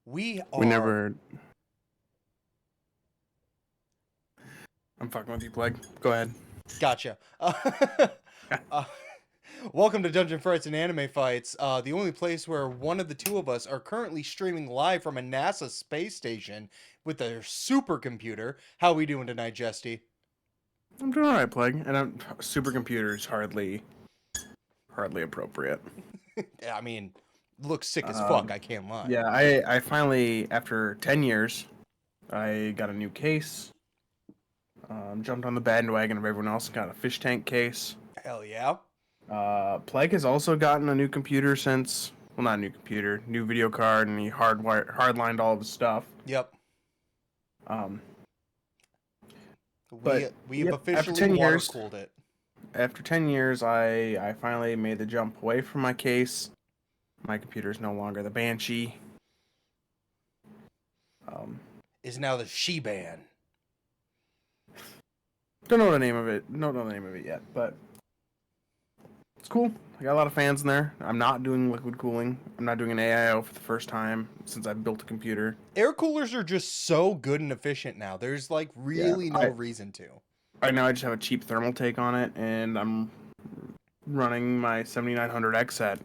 We We are. never. I'm fucking with you, Plague. Go ahead. Gotcha. Uh, welcome to Dungeon Frights and Anime Fights, the only place where one of the two of us are currently streaming live from a NASA space station with a supercomputer. How we doing tonight, Jesty? I'm doing alright, Plague. And supercomputer's hardly appropriate. I mean, looks sick as fuck. Um, I can't lie. yeah, I finally, after 10 years, I got a new case. Jumped on the bandwagon of everyone else and got a fish tank case. Hell yeah. Plague has also gotten a new computer since, well, not a new computer, new video card, and he hardlined all of his stuff. Yep. Um, We but we have yep, after officially 10 water years, cooled it. after 10 years, I finally made the jump away from my case. My computer is no longer the Banshee. Is now the She-Ban. Don't know the name of it. Don't know the name of it yet, but it's cool. I got a lot of fans in there. I'm not doing liquid cooling. I'm not doing an AIO for the first time since I built a computer. Air coolers are just so good and efficient now. There's like really no reason to. Right now, I just have a cheap thermal take on it, and I'm running my 7900X at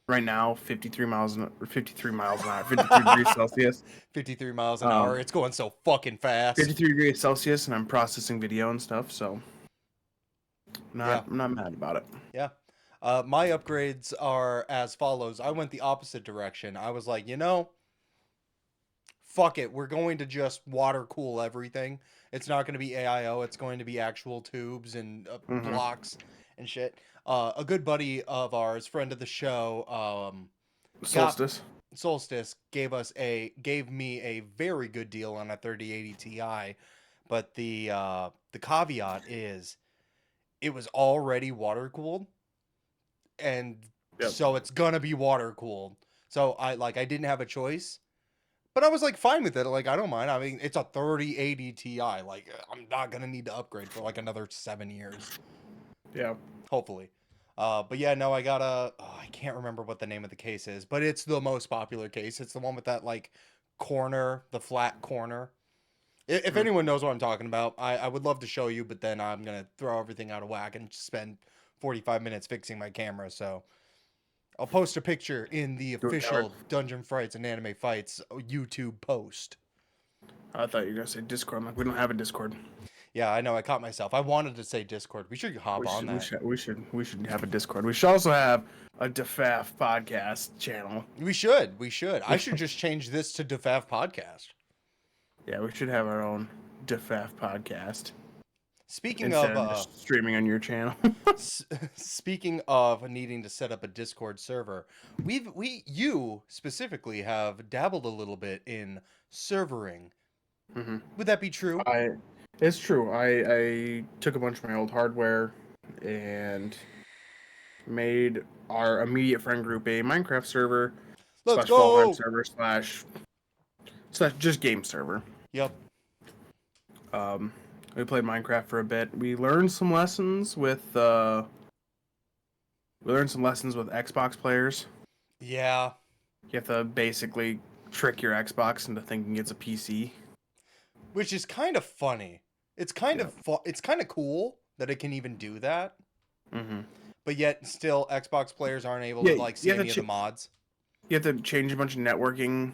right now 53 miles an hour, 53 degrees Celsius. 53 miles an hour. It's going so fucking fast. 53 degrees Celsius, and I'm processing video and stuff, so I'm not mad about it. Yeah. My upgrades are as follows. I went the opposite direction. I was like, fuck it. We're going to just water cool everything. It's not going to be AIO. It's going to be actual tubes and blocks and shit. A good buddy of ours, friend of the show, Solstice gave me a very good deal on a 3080 Ti, but the caveat is it was already water cooled, and so it's gonna be water cooled. So I didn't have a choice, but I was like fine with it. Like I don't mind. I mean, it's a 3080 Ti. Like I'm not gonna need to upgrade for like another 7 years. Yeah. Hopefully. But yeah, no, I got I can't remember what the name of the case is, but it's the most popular case. It's the one with that like corner, the flat corner. If anyone knows what I'm talking about, I would love to show you, but then I'm gonna throw everything out of whack and spend 45 minutes fixing my camera. So I'll post a picture in the official Dungeon Frights and Anime Fights YouTube post. I thought you were gonna say Discord. I'm like, we don't have a Discord. Yeah, I know. I caught myself. I wanted to say Discord. We should hop on that. We should have a Discord. We should also have a DeFaf podcast channel. We should. I should just change this to DeFaf Podcast. Yeah, we should have our own DeFaf podcast. Speaking Instead of just streaming on your channel. Speaking of needing to set up a Discord server, you specifically have dabbled a little bit in servering. Mm-hmm. Would that be true? It's true. I took a bunch of my old hardware and made our immediate friend group a Minecraft server. Let's go! Fallout server slash just game server. Yep. We played Minecraft for a bit. We learned some lessons with Xbox players. Yeah. You have to basically trick your Xbox into thinking it's a PC. Which is kind of funny. It's kind of cool that it can even do that. Mm-hmm. But yet still Xbox players aren't able to see any of the mods. You have to change a bunch of networking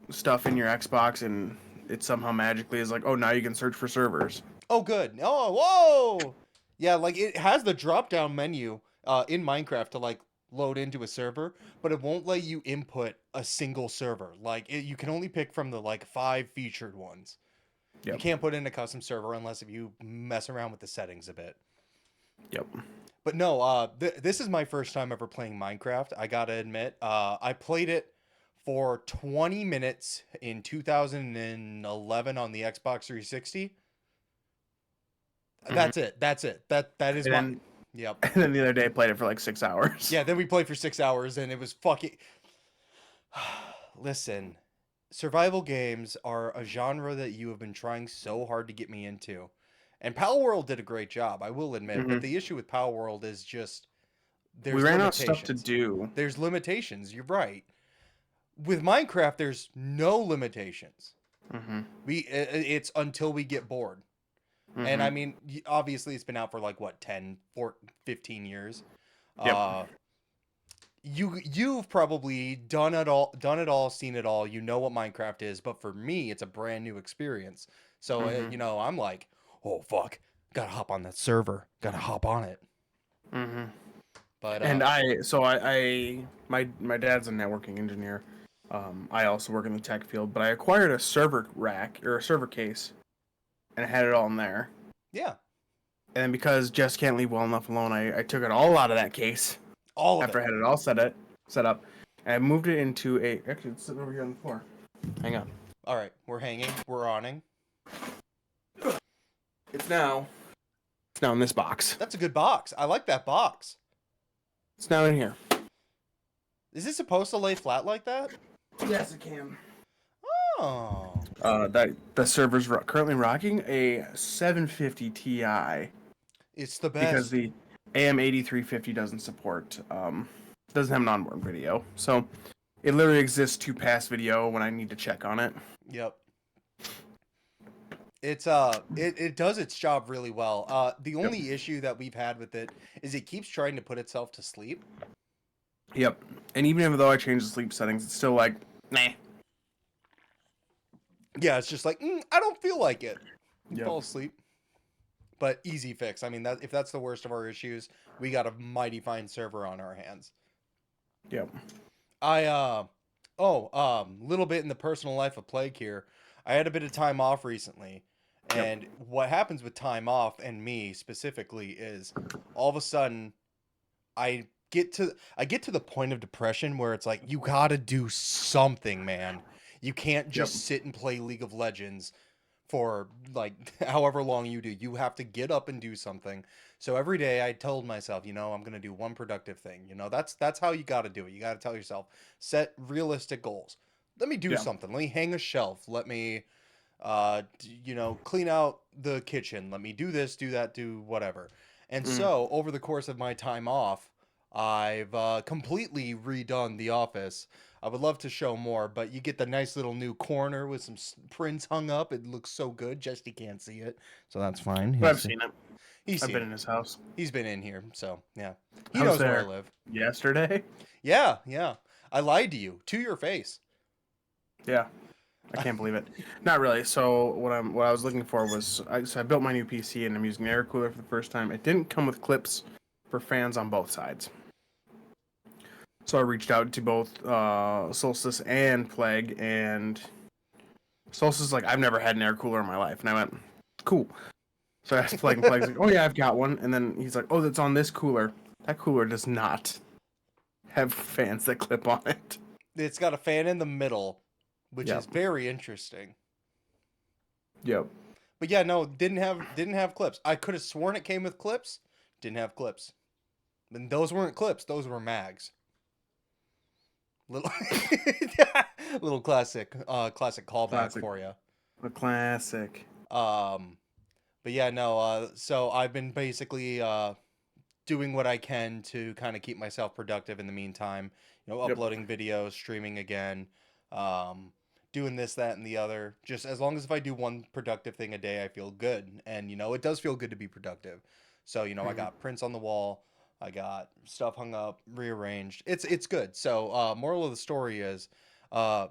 stuff in your Xbox, and it somehow magically is like, oh, now you can search for servers. Oh, good. Oh, whoa! Yeah, like it has the drop-down menu in Minecraft to like load into a server, but it won't let you input a single server. Like you can only pick from the like 5 featured ones. Yep. You can't put in a custom server unless if you mess around with the settings a bit. Yep. But no, this is my first time ever playing Minecraft. I gotta admit, I played it for 20 minutes in 2011 on the Xbox 360. That's it. That is yep. And then the other day I played it for like 6 hours. Yeah, then we played for 6 hours and it was fucking Listen, survival games are a genre that you have been trying so hard to get me into. And Pal World did a great job, I will admit, but the issue with Pal World is just we ran out of stuff to do. There's limitations, you're right. with Minecraft, there's no limitations. Mm-hmm. It's until we get bored. And I Mm-hmm. mean, obviously it's been out for like what, 10, 14, 15 years. Yep. Uh you've probably done it all, seen it all. You know what Minecraft is, but for me it's a brand new experience. So Mm-hmm. I'm like, "Oh fuck, got to hop on that server. Got to hop on it." Mm-hmm. But And my dad's a networking engineer. I also work in the tech field, but I acquired a server rack or a server case, and I had it all in there. yeah, And then because Jess can't leave well enough alone, I took it all out of that case all of after it. I had it all set up, and I moved it into a. Actually, it's sitting over here on the floor. Hang on. All right, we're hanging, we're awning. It's now. It's now in this box. That's a good box. I like that box. It's now in here. Is it supposed to lay flat like that? Yes, it can. Oh. That the server's currently rocking a 750 Ti It's the because best. the AM8350 doesn't support doesn't have an onboard video, so it literally exists to pass video when I need to check on it. Yep. It's it does its job really well. The Yep. only issue that we've had with it is it keeps trying to put itself to sleep. Yep. And even though I change the sleep settings, it's still like, nah. Yeah, it's just like, I don't feel like it. You Yep. fall asleep. But easy fix. I mean, that if that's the worst of our issues, we got a mighty fine server on our hands. Yep. Little bit in the personal life of Plague here. I had a bit of time off recently, Yep. and what happens with time off and me specifically is all of a sudden I get to the point of depression where it's like you got to do something, man. You can't just Yep. sit and play League of Legends for like however long you do. You have to get up and do something. So every day I told myself, I'm going to do one productive thing. That's how you got to do it. You got to tell yourself, set realistic goals. Let me do Yeah. something. Let me hang a shelf. Let me clean out the kitchen. Let me do this, do that, do whatever. And Mm. so, over the course of my time off, I've completely redone the office. I would love to show more, but you get the nice little new corner with some prints hung up. It looks so good. Justy can't see it, so that's fine. But I've seen it. He's I've seen been it. in his house. He's been in here, so yeah. He I was knows where I there live. yesterday. Yeah, yeah. I lied to you, to your face. Yeah. I can't believe it. Not really. So what I was looking for was I built my new PC and I'm using an air cooler for the first time. It didn't come with clips for fans on both sides. So I reached out to both Solstice and Plague, and Solstice is like, I've never had an air cooler in my life, and I went, cool. So I asked Plague, and Plague's like, oh yeah, I've got one, and then he's like, oh, that's on this cooler. That cooler does not have fans that clip on it. It's got a fan in the middle, which Yep. is very interesting. Yep. But yeah, no, didn't have clips. I could have sworn it came with clips. Didn't have clips. And those weren't clips, those were mags. Little little classic callback Classic. for you. A classic. But yeah, no, so I've been basically doing what I can to kind of keep myself productive in the meantime. Yep. Uploading videos, streaming again, doing this, that, and the other. Just as long as if I do one productive thing a day, I feel good. And it does feel good to be productive. So I got prints on the wall, I got stuff hung up, rearranged. It's good. So moral of the story is, the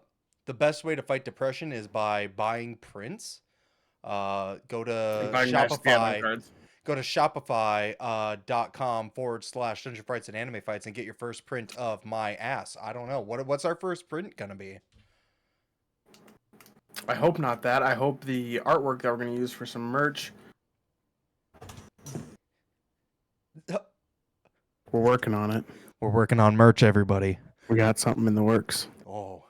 best way to fight depression is by buying prints. Go to Buying nice scabbing Shopify. cards. Go to shopify.com/Dungeon Frights and Anime Fights and get your first print of my ass. I don't know. What's our first print going to be? I hope not that. I hope the artwork that we're going to use for some merch. We're working on it. We're working on merch, everybody. We got something in the works. Oh.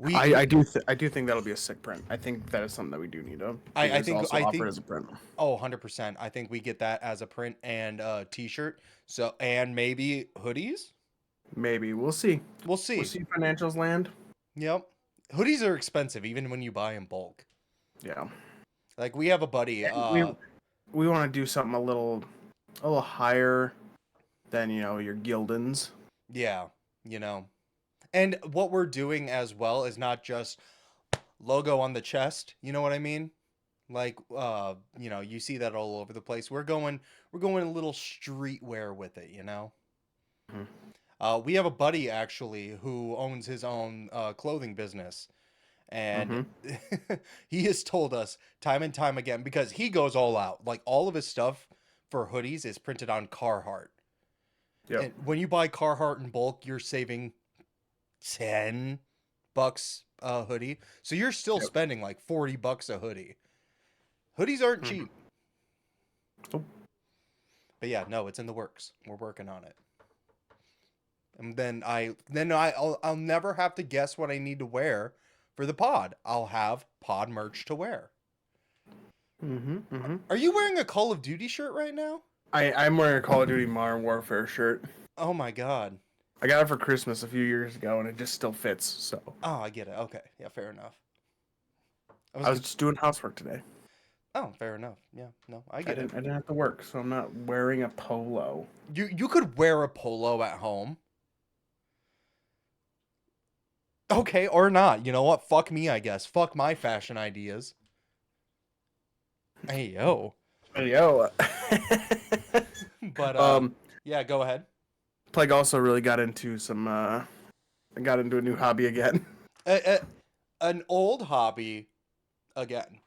I do think that'll be a sick print. I think that is something that we do need to. I think offer it as a print. Oh, 100%. I think we get that as a print and a t-shirt. So, and maybe hoodies? Maybe we'll see. We'll see. We'll see financials land. Yep. Hoodies are expensive even when you buy in bulk. Yeah. Like we have a buddy. We want to do something a little higher than your Gildans. Yeah. And what we're doing as well is not just logo on the chest. You know what I mean? Like, you see that all over the place. We're going a little streetwear with it. Mhm. We have a buddy actually who owns his own clothing business, and Mhm. he has told us time and time again because he goes all out. Like all of his stuff for hoodies is printed on Carhartt, Yep. and when you buy Carhartt in bulk, you're saving $10 a hoodie. So you're still Yep. spending like $40 a hoodie. Hoodies aren't Mhm. cheap. Nope. But yeah, no, it's in the works. We're working on it. And I'll never have to guess what I need to wear for the pod. I'll have pod merch to wear. Mhm. Mhm. Are you wearing a Call of Duty shirt right now? I'm wearing a Call of Duty Modern Warfare shirt. Oh my god. I got it for Christmas a few years ago, and it just still fits. So Oh, I get it. Okay. Yeah, fair enough. I was just doing housework today. Oh, fair enough. Yeah, no, I I get it. didn't have to work, so I'm not wearing a polo. You could wear a polo at home. Okay, or not. You know what? Fuck me, I guess. Fuck my fashion ideas. Hey, yo. Hey, yo. But um, yeah, go ahead. Plague also really got into got into a new hobby again. An old hobby again.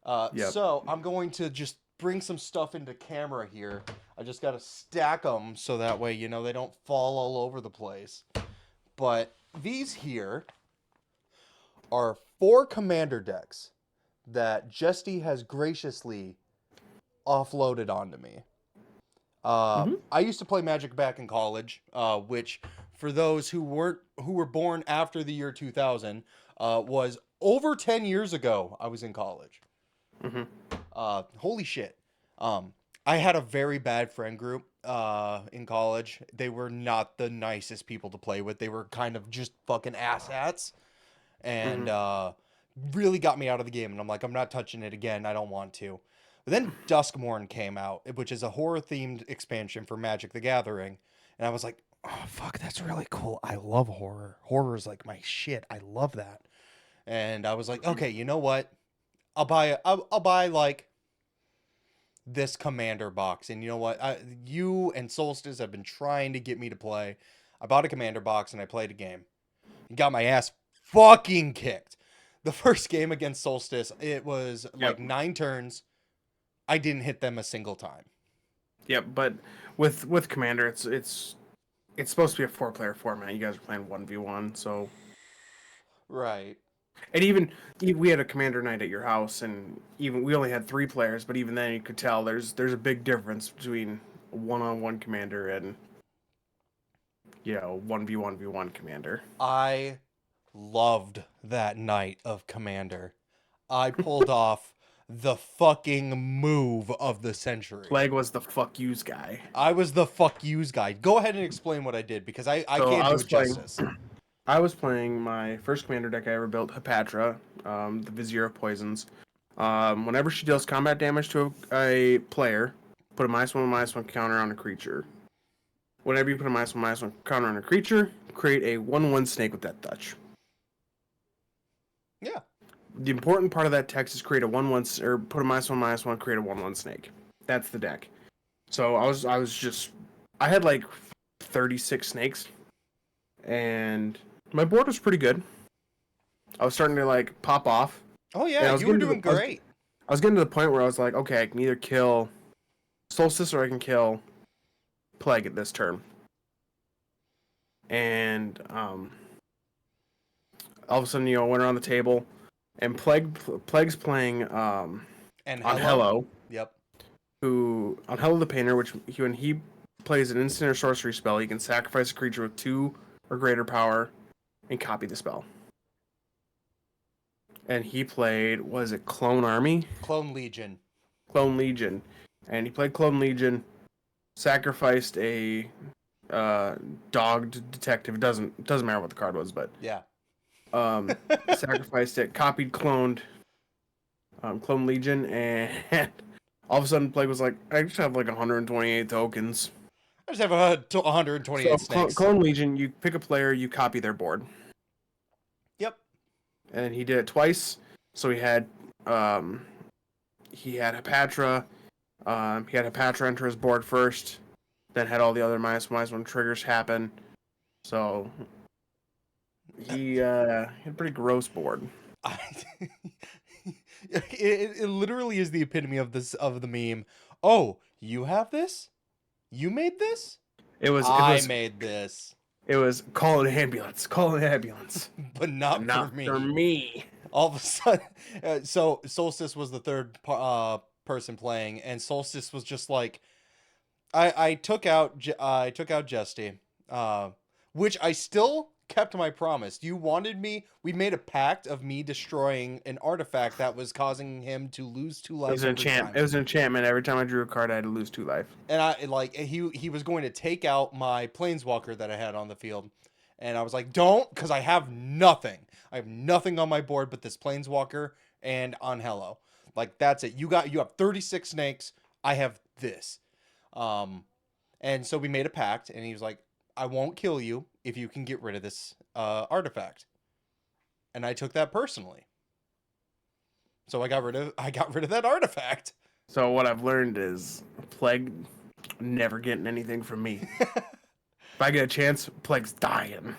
Yep. So I'm going to just bring some stuff into camera here. I just got to stack them so that way, they don't fall all over the place. But these here are 4 commander decks that Jesty has graciously offloaded onto me. I used to play Magic back in college, which for those who were born after the year 2000, was over 10 years ago. I was in college. Mm-hmm. Holy shit. I had a very bad friend group in college. They were not the nicest people to play with. They were kind of just fucking asshats, and really got me out of the game. And I'm like, I'm not touching it again. I don't want to. But then Duskmourn came out, which is a horror-themed expansion for Magic the Gathering. And I was like, oh, fuck, that's really cool. I love horror. Horror is like my shit. I love that. And I was like, okay, you know what? I'll buy like this commander box. And you know what? You and Solstice have been trying to get me to play. I bought a commander box and I played a game. And got my ass fucking kicked. The first game against Solstice, it was like 9 turns. I didn't hit them a single time. Yep, but with Commander, it's supposed to be a 4-player format. You guys are playing 1v1, so Right. and even we had a Commander night at your house, and even we only had 3 players, but even then you could tell there's a big difference between a one-on-one Commander and 1v1v1 Commander. I loved that night of Commander. I pulled off the fucking move of the century. Plague was the fuck yous guy. I was the fuck yous guy. Go ahead and explain what I did because I can't do it justice. I was playing my first commander deck I ever built, Hepatra, the Vizier of Poisons. Whenever she deals combat damage to a player, put a -1/-1 counter on a creature. Whenever you put a -1/-1 counter on a creature, create a 1/1 snake with that touch. Yeah. The important part of that text is create a 1/1 or put a -1/-1, create a 1/1 snake. That's the deck. So I had like 36 snakes, and my board was pretty good. I was starting to like pop off. Oh yeah, you were doing great. I was getting to the point where I was like, okay, I can either kill Solstice or I can kill Plague at this turn. And all of a sudden, went around the table, and Plague's playing And on Hello. Yep. Who on Hello the Painter, when he plays an instant or sorcery spell, he can sacrifice a creature with 2 or greater power and copy the spell. And he played, was it Clone Army? Clone Legion. Clone Legion. And he played Clone Legion, sacrificed a dogged detective. It doesn't matter what the card was, but yeah. Sacrificed it, copied Clone Legion, and all of a sudden Plague was like, I just have like 128 tokens. I just have 128 So snakes. Clone Legion, you pick a player, you copy their board, Yep. and he did it twice. So he had Hepatra. He had Hepatra enter his board first, then had all the other -1/-1 triggers happen. So he had a pretty gross board. I, it literally is the epitome of the meme. Oh, you have this? You made this? I made this, It was call an ambulance, call an ambulance, but not for not me. for me. All of a sudden, so Solstice was the third person playing, and Solstice was just like, I took out Jesty, which I still kept my promise. You wanted me. We made a pact of me destroying an artifact that was causing him to lose 2 life. It was an enchantment. Every time I drew a card, I had to lose 2 life. And he was going to take out my planeswalker that I had on the field, and I was like, don't, because I have nothing. I have nothing on my board but this planeswalker and on Hello. Like, that's it. You have 36 snakes. I have this. And so we made a pact, and he was like, I won't kill you if you can get rid of this artifact. And I took that personally. So I got rid of that artifact. So what I've learned is Plague never getting anything from me. If I get a chance, Plague's dying.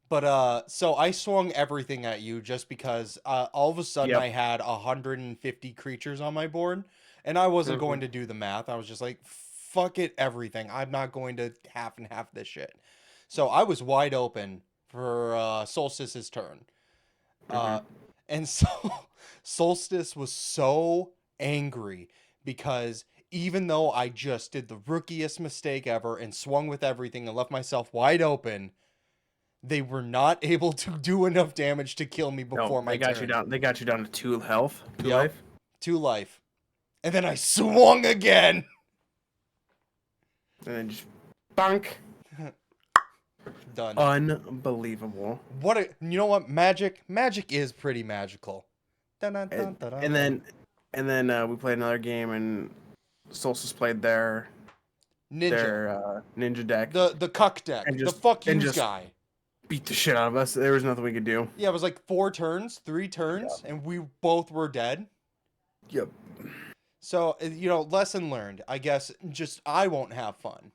But so I swung everything at you just because all of a sudden I had 150 creatures on my board, and I wasn't going to do the math. I was just like, fuck it, everything. I'm not going to half and half this shit. So I was wide open for Solstice's turn. And so Solstice was so angry because even though I just did the rookiest mistake ever and swung with everything and left myself wide open, they were not able to do enough damage to kill me before my turn. They got you down to 2 health, 2 Yep. life. 2 life. And then I swung again. And then just bonk. Done. Unbelievable. You know what? Magic is pretty magical. And then we played another game, and Solstice played their ninja deck. The cuck deck. The fuck you guy. Beat the shit out of us. There was nothing we could do. Yeah, it was like 3 turns, and we both were dead. Yep. So, lesson learned. I guess just I won't have fun.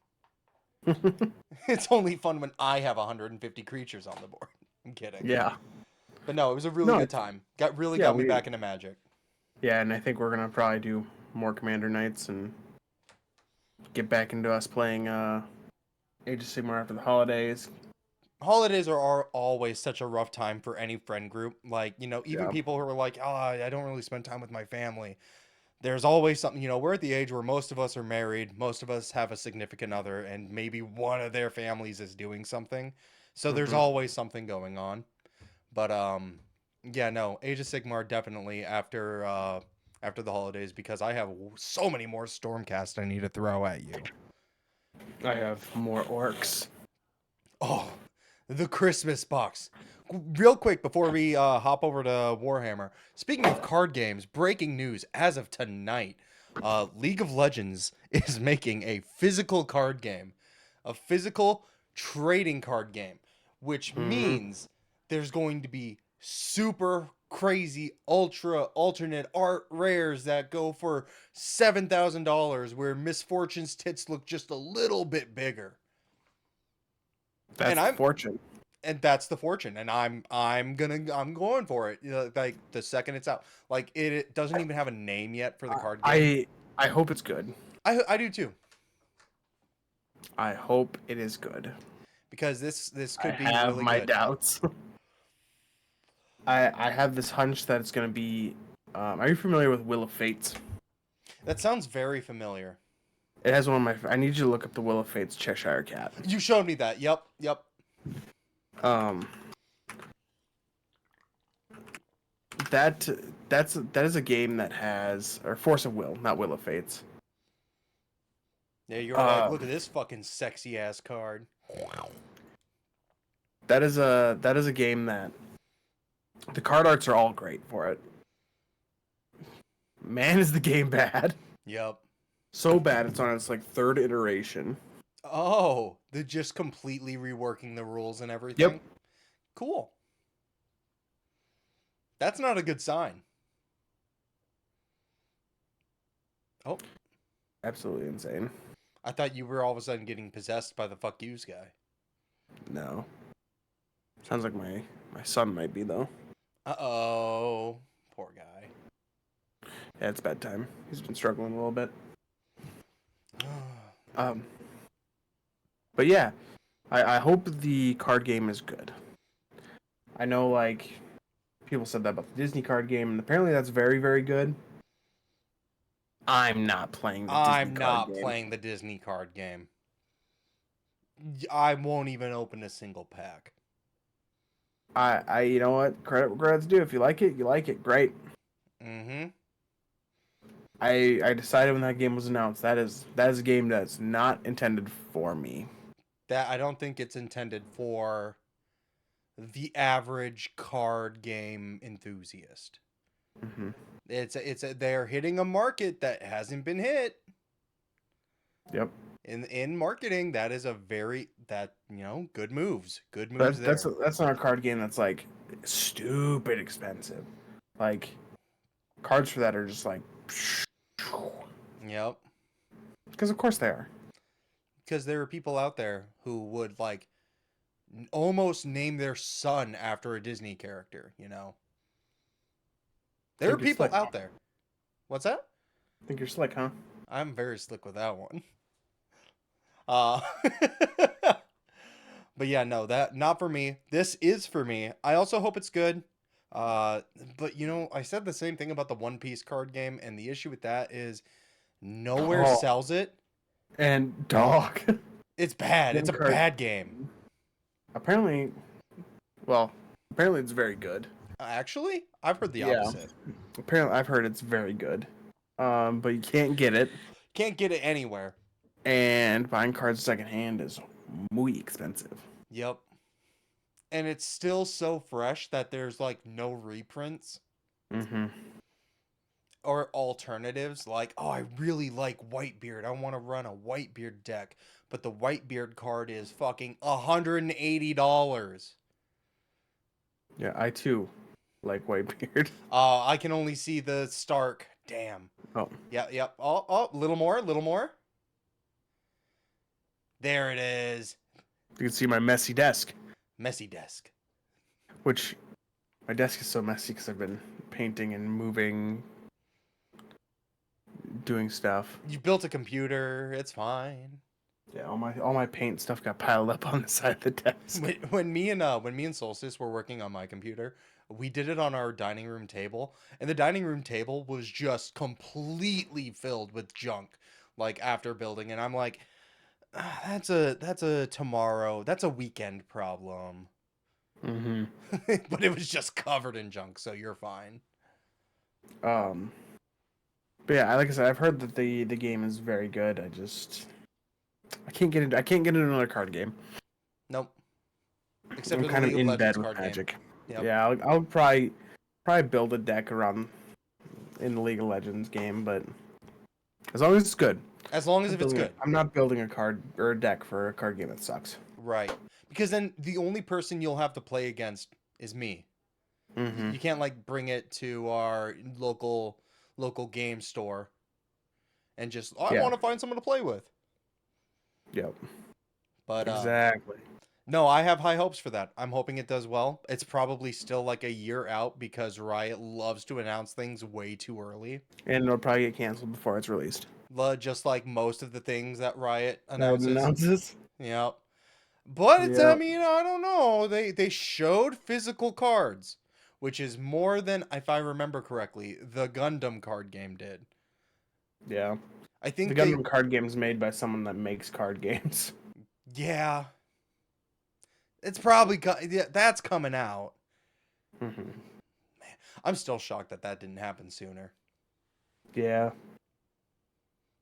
It's only fun when I have 150 creatures on the board. I'm kidding. Yeah. But no, it was a really good time. Got me back into Magic. Yeah, and I think we're gonna probably do more Commander nights and get back into us playing Age of Sigmar after the holidays. Holidays are always such a rough time for any friend group. Like, even people who are like, oh, I don't really spend time with my family. There's always something, we're at the age where most of us are married. Most of us have a significant other, and maybe one of their families is doing something. So there's always something going on. But, yeah, no, Age of Sigmar definitely after the holidays, because I have so many more Stormcast I need to throw at you. I have more orcs. Oh, the Christmas box. Real quick before we hop over to Warhammer. Speaking of card games, breaking news as of tonight. League of Legends is making a physical card game. A physical trading card game. Which means there's going to be super crazy alternate art rares that go for $7,000, where Misfortune's tits look just a little bit bigger. That's fortune. And that's the fortune, and I'm going for it. Like the second it's out, like it doesn't even have a name yet for the card game. I hope it's good. I do too. I hope it is good, because this could be really good. I have my doubts. I have this hunch that it's gonna be. Are you familiar with Will of Fates? That sounds very familiar. It has one of my. I need you to look up the Will of Fates Cheshire Cat. You showed me that. Yep. That is a game that has, or Force of Will, not Will of Fates. Yeah, you're right. Look at this fucking sexy ass card. That is a game that the card arts are all great for it. Man, is the game bad. Yep. So bad it's on its like 3rd iteration. Oh, they're just completely reworking the rules and Yep. everything. Cool. That's not a good sign. Oh, Absolutely insane. I thought you were all of a sudden getting possessed by the fuck yous guy. No. Sounds like my son might be though. Uh-oh. Poor guy. Yeah, it's bedtime. He's been struggling a little bit. Um, but yeah, I hope the card game is good. I know like people said that about the Disney card game, and apparently that's very, very good. I'm not playing the Disney I'm card not game. playing the Disney card game. I won't even open a single pack. You know what? Credit where credit's due. If you like it, you like it. Great. Mm-hmm. I decided when that game was announced that is a game that's not intended for me. That I don't think it's intended for the average card game enthusiast. Mm-hmm. They're hitting a market that hasn't been hit. Yep. In marketing, that is a very good moves. Good moves That's there. that's not a card game that's like stupid expensive. Like cards for that are just like Yep. because of course they are. Because there are people out there who would like almost name their son after a Disney character, you know. There are Think you're people slick. out there. What's that? Think you're slick, huh? I'm very slick with that one. Uh But yeah, no, that not for me. This is for me. I also hope it's good. But I said the same thing about the One Piece card game, and the issue with that is nowhere Oh, sells it. and dog. It's bad. It's One a card. bad game. Apparently, well, apparently it's very good. Actually, I've heard the Yeah. opposite. Apparently, I've heard it's very good. But you can't get it, Can't get it anywhere. and buying cards secondhand is muy expensive. Yep. And it's still so fresh that there's like no reprints Mm-hmm. or alternatives. Like, oh, I really like Whitebeard. I want to run a Whitebeard deck, but the Whitebeard card is fucking $180. Yeah, I too like Whitebeard. I can only see the Stark. Damn. Oh, Yep, yep. Oh, little more, little more. There it is. you can see my messy desk, Messy desk. which my desk is so messy because I've been painting and moving, doing stuff. You built a computer. It's fine. Yeah, all my paint stuff got piled up on the side of the desk. When me and Solstice were working on my computer, we did it on our dining room table, and the dining room table was just completely filled with junk. Like after building, and I'm like, "Ah, that's a tomorrow. That's a weekend problem." Mm-hmm. But it was just covered in junk, so you're fine. But yeah, like I said, I've heard that the game is very good. I can't get into another card game. Nope. Except I'm for the kind of League of in Legends bed with card Magic. game. Yep. Yeah, I'll probably build a deck around in the League of Legends game, but as long as it's good. As long as if it's good. I'm not building a card or a deck for a card game that sucks. Right. Because then the only person you'll have to play against is me. Mm-hmm. You can't like bring it to our local game store and just I want to find someone to play with. Yep. But exactly. no, I have high hopes for that. I'm hoping it does well. It's probably still like a year out because Riot loves to announce things way too early. And it'll probably get canceled before it's released. Just like most of the things that Riot announces. Announces. Yep. But it's, I Yep. mean, I don't know. They showed physical cards, which is more than, if I remember correctly, the Gundam card game did. Yeah. I think The Gundam card game is made by someone that makes card games. Yeah. It's probably that's coming out. Mm-hmm. Man, I'm still shocked that didn't happen sooner. Yeah.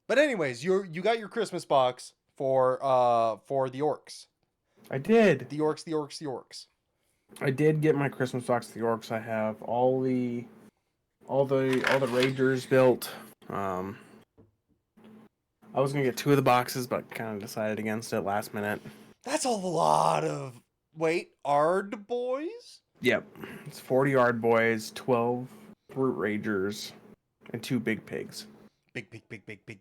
But anyways, you got your Christmas box for the orcs. I did. The orcs. I did get my Christmas box to the orcs. I have all the rangers built. I was gonna get 2 of the boxes, but kind of decided against it last minute. That's a lot of... Wait, Ard boys? Yep, it's 40 Yard Boys, 12 Brute Ragers, and 2 Big Pigs. Big, big, big, big, big.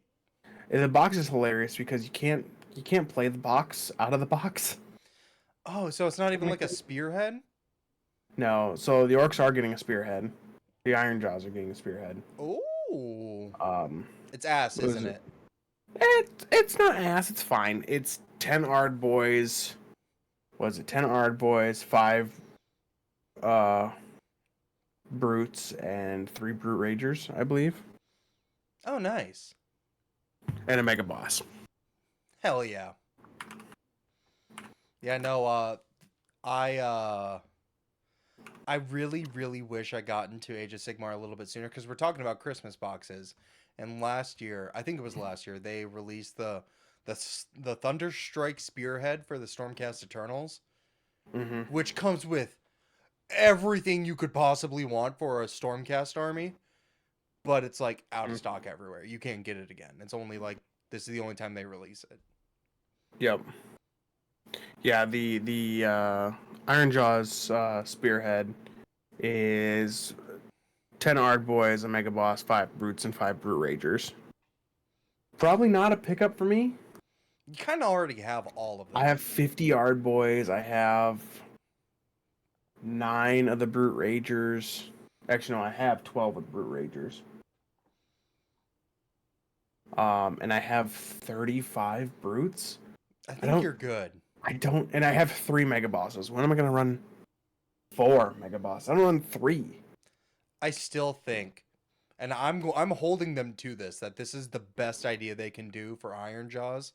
And the box is hilarious because you can't play the box out of the box. Oh, so it's not even like a spearhead? No, so the orcs are getting a spearhead. The Iron Jaws are getting a spearhead. Oh. Um, It's ass, what is isn't it? It's not ass. It's fine. It's 10 Ard Boys. Was it 10 Ard Boys, 5 Brutes, and 3 Brute Ragers, I believe, Oh, nice. and a Mega Boss. Hell yeah. Yeah, no, I really, really wish I got into Age of Sigmar a little bit sooner because we're talking about Christmas boxes. And last year, I think it was last year, they released the Thunderstrike Spearhead for the Stormcast Eternals, Mm-hmm. which comes with everything you could possibly want for a Stormcast army, but it's like out of stock everywhere. You can't get it again. It's only like this is the only time they release it. Yep. Yeah, the Iron Jaws Spearhead is 10 Ard Boys, a Mega Boss, 5 Brutes, and 5 Brute Ragers. Probably not a pickup for me. You kind of already have all of them. I have 50 Yard Boys. I have 9 of the Brute Ragers. Actually, no, I have 12 of the Brute Ragers. And I have 35 Brutes. I think you're good. And I have 3 Mega Bosses. When am I going to run 4 Mega Bosses? I don't run 3. I still think, and I'm holding them to this, that this is the best idea they can do for Iron Jaws.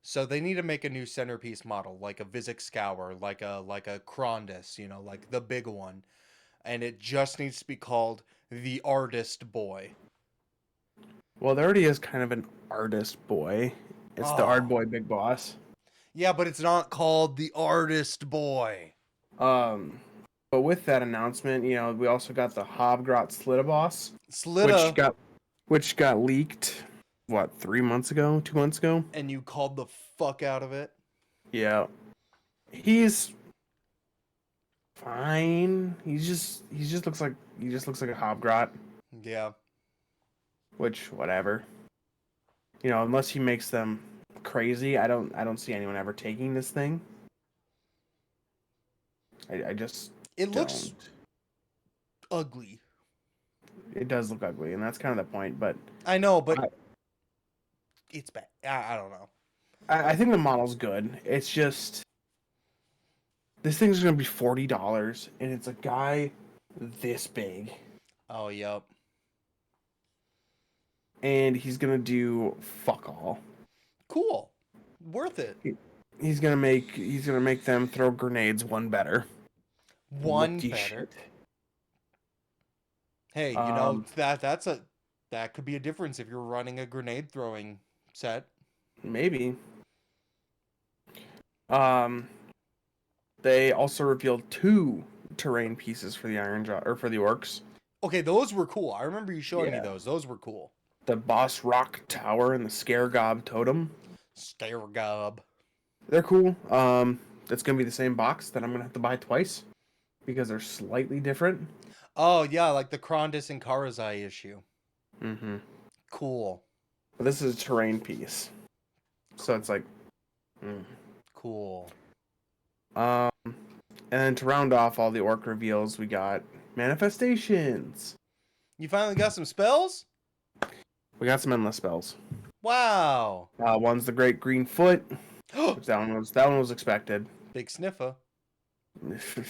So they need to make a new centerpiece model, like a Vizix Scour, like a Krondus, you know, like the big one. And it just needs to be called the Artist Boy. Well, there already is kind of an Artist Boy. It's the Ard Boy Big Boss. Yeah, but it's not called the Artist Boy. But with that announcement, you know, we also got the Hobgrot Slitaboss, Slitta. which got leaked, what, 3 months ago, 2 months ago? And you called the fuck out of it? Yeah. He's fine. He just looks like a Hobgrot, Yeah. which whatever. You know, unless he makes them crazy, I don't see anyone ever taking this thing. I just It looks ugly. It does look ugly, and that's kind of the point. But I know, but it's bad. I don't know. I think the model's good. It's just this thing's gonna be $40, and it's a guy this big, Oh, yep. and he's gonna do fuck all. Cool. Worth it. He's gonna make them throw grenades one better. One Lucky better. shit. Hey, you know, that could be a difference if you're running a grenade throwing set. Maybe. They also revealed 2 terrain pieces for the Iron Jaw, or for the orcs. Okay, those were cool. I remember you showing me Yeah. those. Those were cool. The Boss Rock Tower and the Scaregob Totem. Scaregob. They're cool. That's gonna be the same box that I'm gonna have to buy twice because they're slightly different. Oh, yeah, like the Krondus and Karazai issue. Mm-hmm. Cool. But this is a terrain piece, so it's like, Cool. And then to round off all the orc reveals, we got manifestations. You finally got some spells? We got some endless spells. Wow. One's the Great Green Foot. Which that one was expected. Big sniffer. There's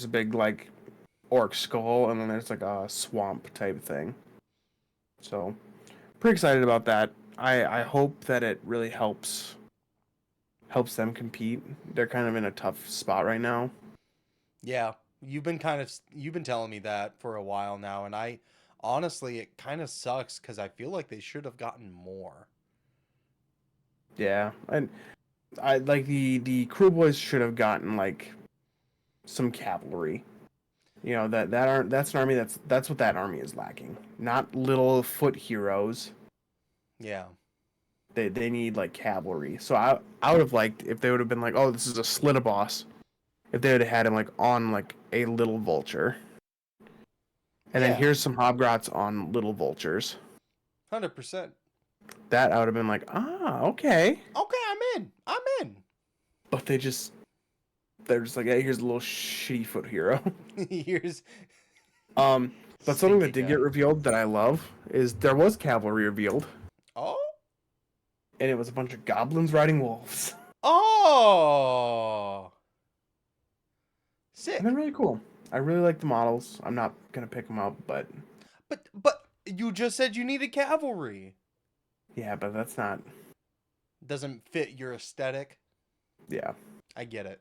a big like orc skull, and then there's like a swamp type thing. So, pretty excited about that. I hope that it really helps them compete. They're kind of in a tough spot right now. Yeah, you've been telling me that for a while now, and I honestly, it kind of sucks because I feel like they should have gotten more. Yeah, and I like the crew boys should have gotten like some cavalry. You know that's an army that's what that army is lacking. Not little foot heroes. Yeah. They need like cavalry. So I would have liked if they would have been like, oh, this is a Slita boss. If they would have had him like on like a little vulture, and then Yeah. here's some Hobgrots on little vultures. 100%. That I would have been like, okay. Okay, I'm in. I'm in. But they're just like, hey, here's a little shitty foot hero. Here's But something that stinky did guy. get revealed that I love is there was cavalry revealed, Oh. and it was a bunch of goblins riding wolves. Oh. And they're Sick. really cool. I really like the models. I'm not gonna pick them up, but But you just said you needed cavalry. yeah, but that's not. Doesn't fit your aesthetic. Yeah. I get it.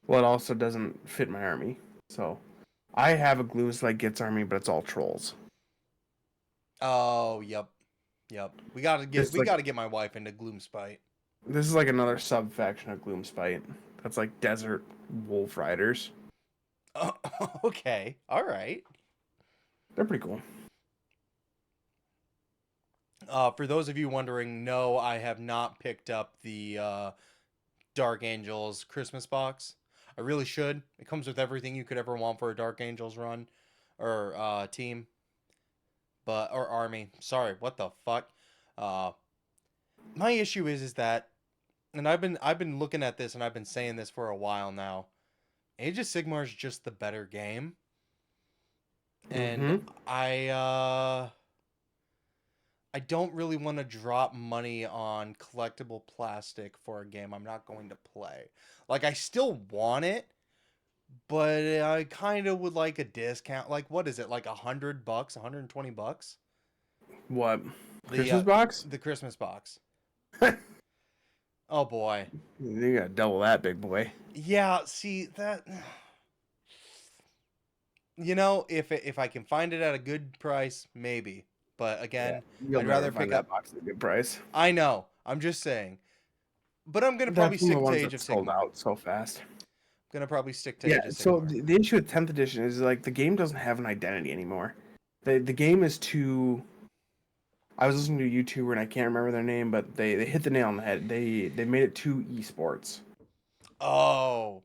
Well, it also doesn't fit my army. So I have a Gloomspite Gets army, but it's all trolls. Oh, yep. Yep. We gotta This like get my wife into Gloomspite. this is like another sub faction of Gloomspite. That's like desert wolf riders. Oh, okay. All right. They're pretty cool. For those of you wondering, no, I have not picked up the Dark Angels Christmas box. I really should. It comes with everything you could ever want for a Dark Angels run or team, or army. Sorry, what the fuck? Uh, my issue is that, and I've been looking at this and I've been saying this for a while now. Age of Sigmar is just the better game, and Mm-hmm. I don't really want to drop money on collectible plastic for a game I'm not going to play. Like, I still want it, but I kind of would like a discount. Like, what is it? Like $100, $120? What? The Christmas box? the Christmas box. Oh boy. You gotta double that, big boy. Yeah, see that. You know, if I can find it at a good price, maybe. But Yeah, again, you'll I'd never rather find pick that up. box at a good price. I know. I'm just saying. But I'm gonna probably That's one of the stick to ones Age that of sold Sigmar. out so fast. Gonna probably stick to Yeah, Age of so Sigmar. the issue with 10th edition is like the game doesn't have an identity anymore. The game is too. I was listening to a YouTuber and I can't remember their name, but they hit the nail on the head. They made it too esports. Oh,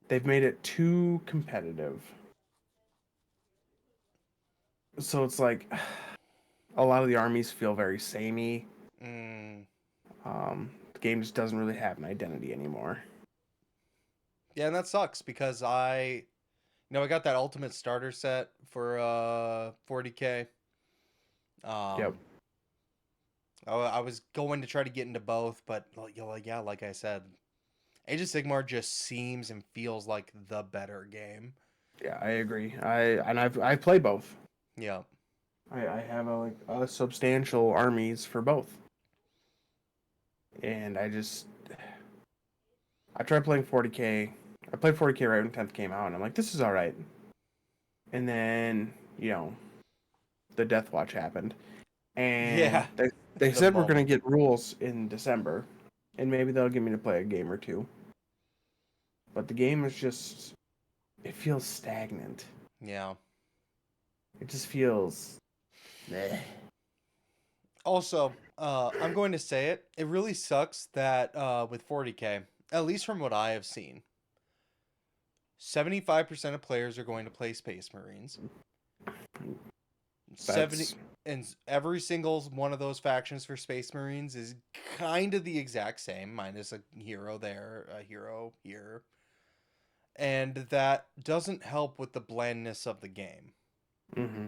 They've made it too competitive. So it's like a lot of the armies feel very samey. mm. The game just doesn't really have an identity anymore. Yeah, and that sucks because I got that ultimate starter set for 40K. Yep. Um, I was going to try to get into both, but yeah, like I said, Age of Sigmar just seems and feels like the better game. Yeah, I agree. I've played both. Yeah. I have a substantial armies for both, and I tried playing 40K. I played 40K right when 10th came out, and I'm like, this is all right. And then the Death Watch happened, and Yeah. they The said we're gonna moment. get rules in December, and maybe they'll get me to play a game or two. But the game is just it feels stagnant. Yeah. It just feels. Meh. Also, I'm going to say it. It really sucks that with 40K, at least from what I have seen, 75% of players are going to play Space Marines. 70 That's and every single one of those factions for Space Marines is kind of the exact same, minus a hero there, a hero here. And that doesn't help with the blandness of the game. mm-hmm.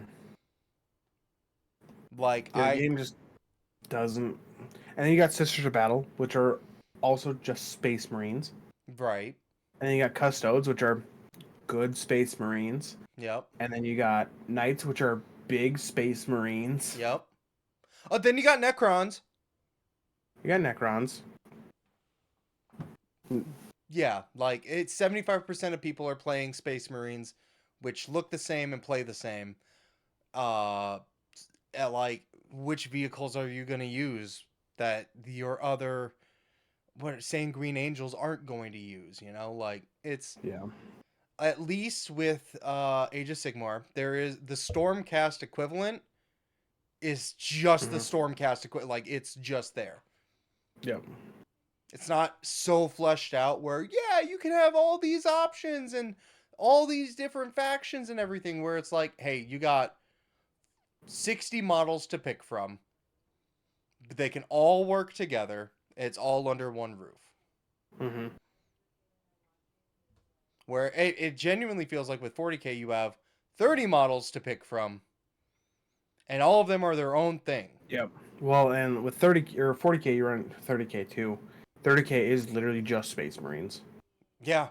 Like Yeah, the game just doesn't. And then you got Sisters of Battle, which are also just Space Marines. right. And then you got Custodes, which are good Space Marines. Yep. And then you got Knights, which are big Space Marines. Yep. Oh, then you got Necrons. You got Necrons. Yeah, like it's 75% of people are playing Space Marines, which look the same and play the same. Uh, at like which vehicles are you gonna use that your other what same Green Angels aren't going to use? You know, like it's Yeah. at least with Age of Sigmar, there is the Stormcast equivalent is just the Stormcast equivalent. Like, it's just there. Yep. It's not so fleshed out where, yeah, you can have all these options and all these different factions and everything, where it's like, hey, you got 60 models to pick from. But they can all work together. It's all under one roof. Mm-hmm. Where it genuinely feels like with 40k, you have 30 models to pick from. And all of them are their own thing. Yep. Well, and with 30 or 40k, you run 30k too. 30k is literally just Space Marines. Yeah.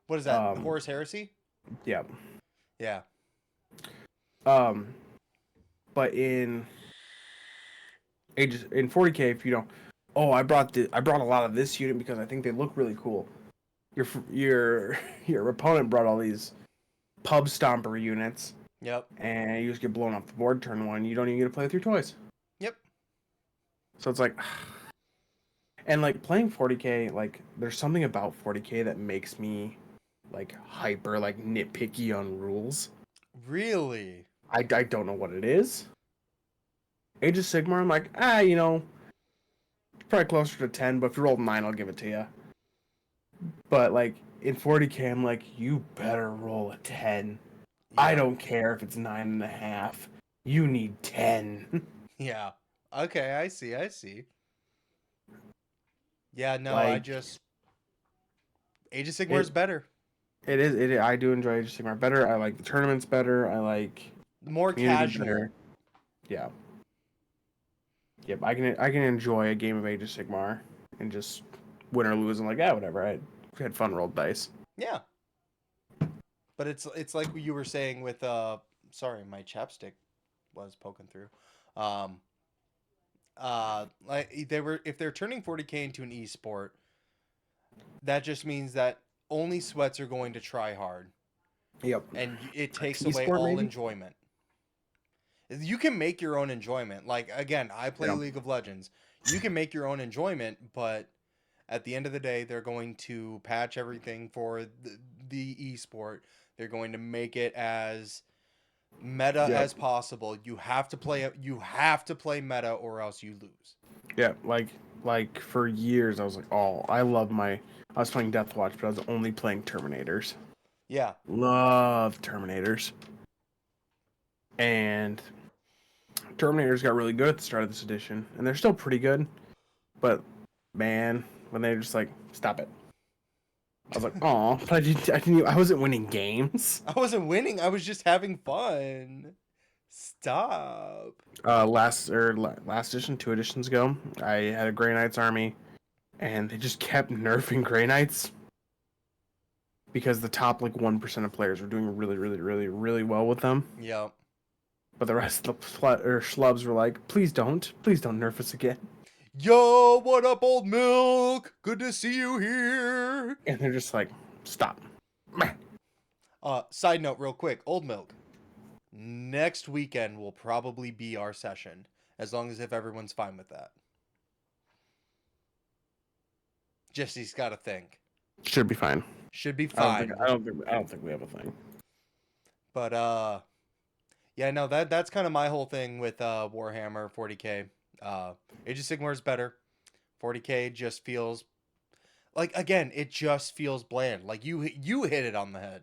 What is that? Horus Heresy? Yeah. Yeah. But in 40k, if you don't, I brought a lot of this unit because I think they look really cool. Your opponent brought all these pub stomper units. Yep. And you just get blown off the board turn one. You don't even get to play with your toys. Yep. So it's like, and like playing 40k, like there's something about 40k that makes me like hyper, like nitpicky on rules. Really? I don't know what it is. Age of Sigmar, I'm like, probably closer to 10, but if you roll 9, I'll give it to you. But like in 40k, I'm like, you better roll a 10. Yeah. I don't care if it's 9.5. You need 10. Yeah. Okay, I see. Yeah, no, like, Age of Sigmar is better. It is. I do enjoy Age of Sigmar better. I like the tournaments better. I like more casual. Better. Yeah. Yep. I can enjoy a game of Age of Sigmar and just win or lose. I'm like, yeah, whatever. I had fun rolled dice. Yeah. But it's like you were saying with sorry, my chapstick was poking through. Like if they're turning 40k into an esport, that just means that only sweats are going to try hard. Yep. And it takes away all maybe? Enjoyment. You can make your own enjoyment. Like, again, I play League of Legends. You can make your own enjoyment, but at the end of the day, they're going to patch everything for the esport. They're going to make it as meta as possible. You have to play meta or else you lose. Yeah, like for years I was like, I was playing Death Watch, but I was only playing Terminators. Yeah. Love Terminators. And Terminators got really good at the start of this edition, and they're still pretty good. But man, when they're just like, stop it. I was like, oh, but I wasn't winning games. I wasn't winning. I was just having fun. Stop. Last edition, 2 editions ago, I had a Grey Knights army, and they just kept nerfing Grey Knights because the top 1% of players were doing really, really, really, really well with them. Yeah. But the rest of the schlubs were like, please don't nerf us again. Yo, what up, Old Milk? Good to see you here. And they're just like, stop. Side note, real quick, Old Milk. Next weekend will probably be our session, as long as if everyone's fine with that. Jesse's got to think. Should be fine. Should be fine. I don't think we have a thing. But yeah, no, that's kind of my whole thing with Warhammer 40k. Age of Sigmar is better. 40k just feels like, again, it just feels bland. Like you hit it on the head.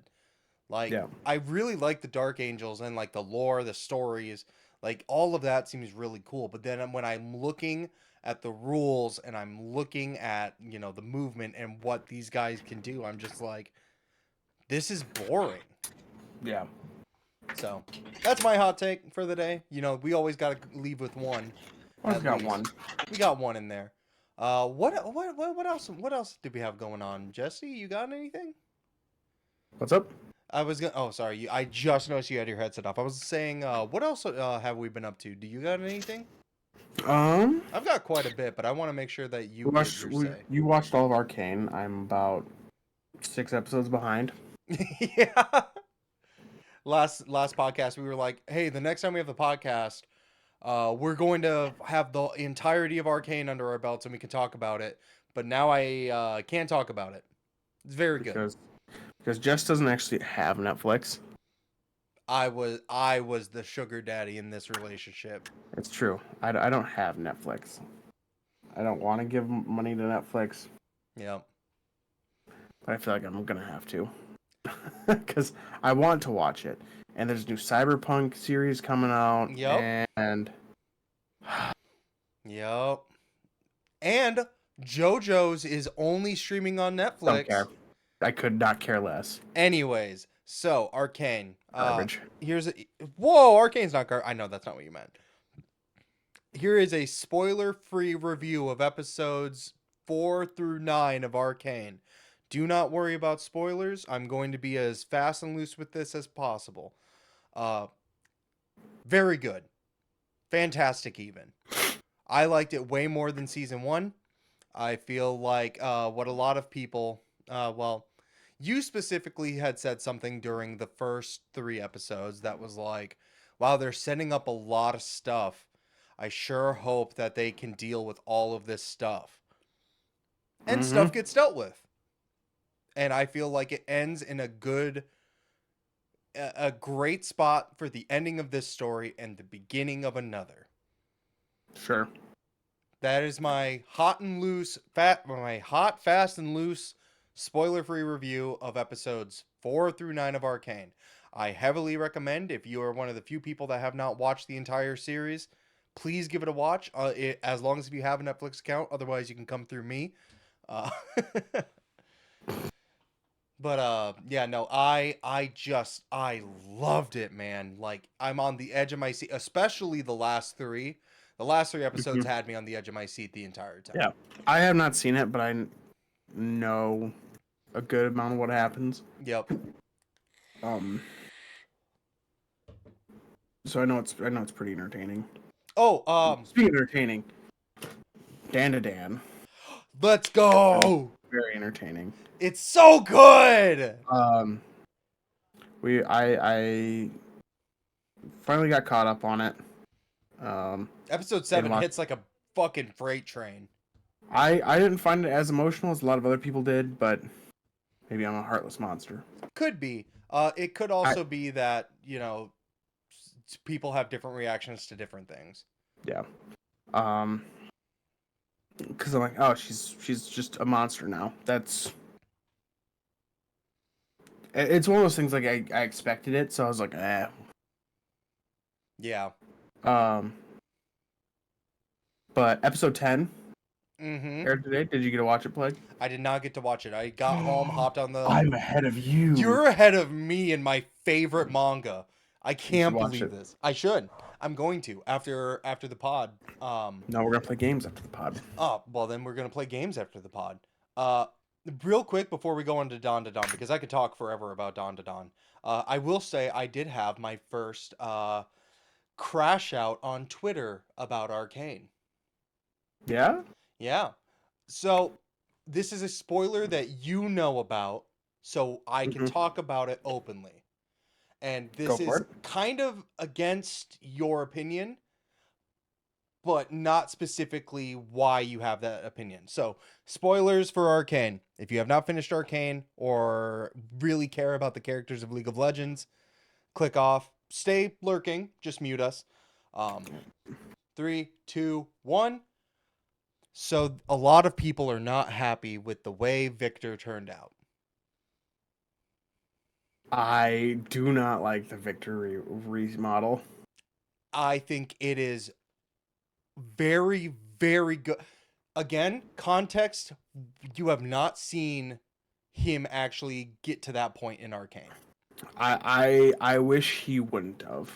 Like, yeah. I really like the Dark Angels and like the lore, the stories, like all of that seems really cool. But then when I'm looking at the rules and I'm looking at, the movement and what these guys can do, I'm just like, this is boring. Yeah. So that's my hot take for the day. We always got to leave with one. I've got one. We got one in there. What else? What else did we have going on, Jesse? You got anything? What's up? I was gonna. Oh, sorry. I just noticed you had your headset off. I was saying, what else have we been up to? Do you got anything? I've got quite a bit, but I want to make sure that you you watched all of Arcane. I'm about 6 episodes behind. Yeah. Last podcast, we were like, hey, the next time we have the podcast, we're going to have the entirety of Arcane under our belts and we can talk about it. But now I can't talk about it. It's very good. Because Jess doesn't actually have Netflix. I was the sugar daddy in this relationship. It's true. I don't have Netflix. I don't want to give money to Netflix, Yep. but I feel like I'm gonna have to. Because I want to watch it. And there's a new Cyberpunk series coming out. Yep. And Yep. And JoJo's is only streaming on don't Netflix. care. I could not care less. Anyways, so Arcane. Garbage. Whoa, Arcane's not garbage. I know that's not what you meant. Here is a spoiler-free review of episodes 4 through 9 of Arcane. Do not worry about spoilers. I'm going to be as fast and loose with this as possible. Very good. Fantastic even. I liked it way more than season 1. I feel like what a lot of people, well, you specifically had said something during the first 3 episodes that was like, wow, they're setting up a lot of stuff. I sure hope that they can deal with all of this stuff. And stuff gets dealt with. And I feel like it ends in a great spot for the ending of this story and the beginning of another. Sure. That is my hot, fast, and loose, spoiler-free review of episodes 4 through 9 of Arcane. I heavily recommend, if you are one of the few people that have not watched the entire series, please give it a watch, as long as if you have a Netflix account. Otherwise, you can come through me. But yeah, no, I loved it, man. Like, I'm on the edge of my seat, especially the last 3. The last 3 episodes had me on the edge of my seat the entire time. Yeah. I have not seen it, but I know a good amount of what happens. Yep. So I know it's pretty entertaining. Oh, Speaking of entertaining, Dan to Dan. Let's go. Very entertaining. It's so good. I finally got caught up on it. Episode 7 hits like a fucking freight train. I didn't find it as emotional as a lot of other people did, but maybe I'm a heartless monster. Could be. It could also be that, people have different reactions to different things. Yeah. Because I'm like, oh, she's just a monster now. It's one of those things like I expected it, so I was like, eh. Yeah. But episode 10 Mm-hmm. aired today. Did you get to watch it, Plague? I did not get to watch it. I got home, hopped on the... I'm ahead of you. You're ahead of me in my favorite manga. I can't watch believe it. this. I should. I'm going to after the pod. No, we're gonna play games after the pod. Oh, well then we're gonna play games after the pod. Real quick before we go into Dawn to Dawn, because I could talk forever about Dawn to Dawn. I will say I did have my first crash out on Twitter about Arcane. Yeah? Yeah. So this is a spoiler that you know about, so I can talk about it openly. And this is kind of against your opinion, but not specifically why you have that opinion. So, spoilers for Arcane. If you have not finished Arcane or really care about the characters of League of Legends, click off. Stay lurking. Just mute us. 3, 2, 1. So, a lot of people are not happy with the way Viktor turned out. I do not like the Victor remodel. I think it is very, very good. Again, context, you have not seen him actually get to that point in Arcane. I wish he wouldn't have.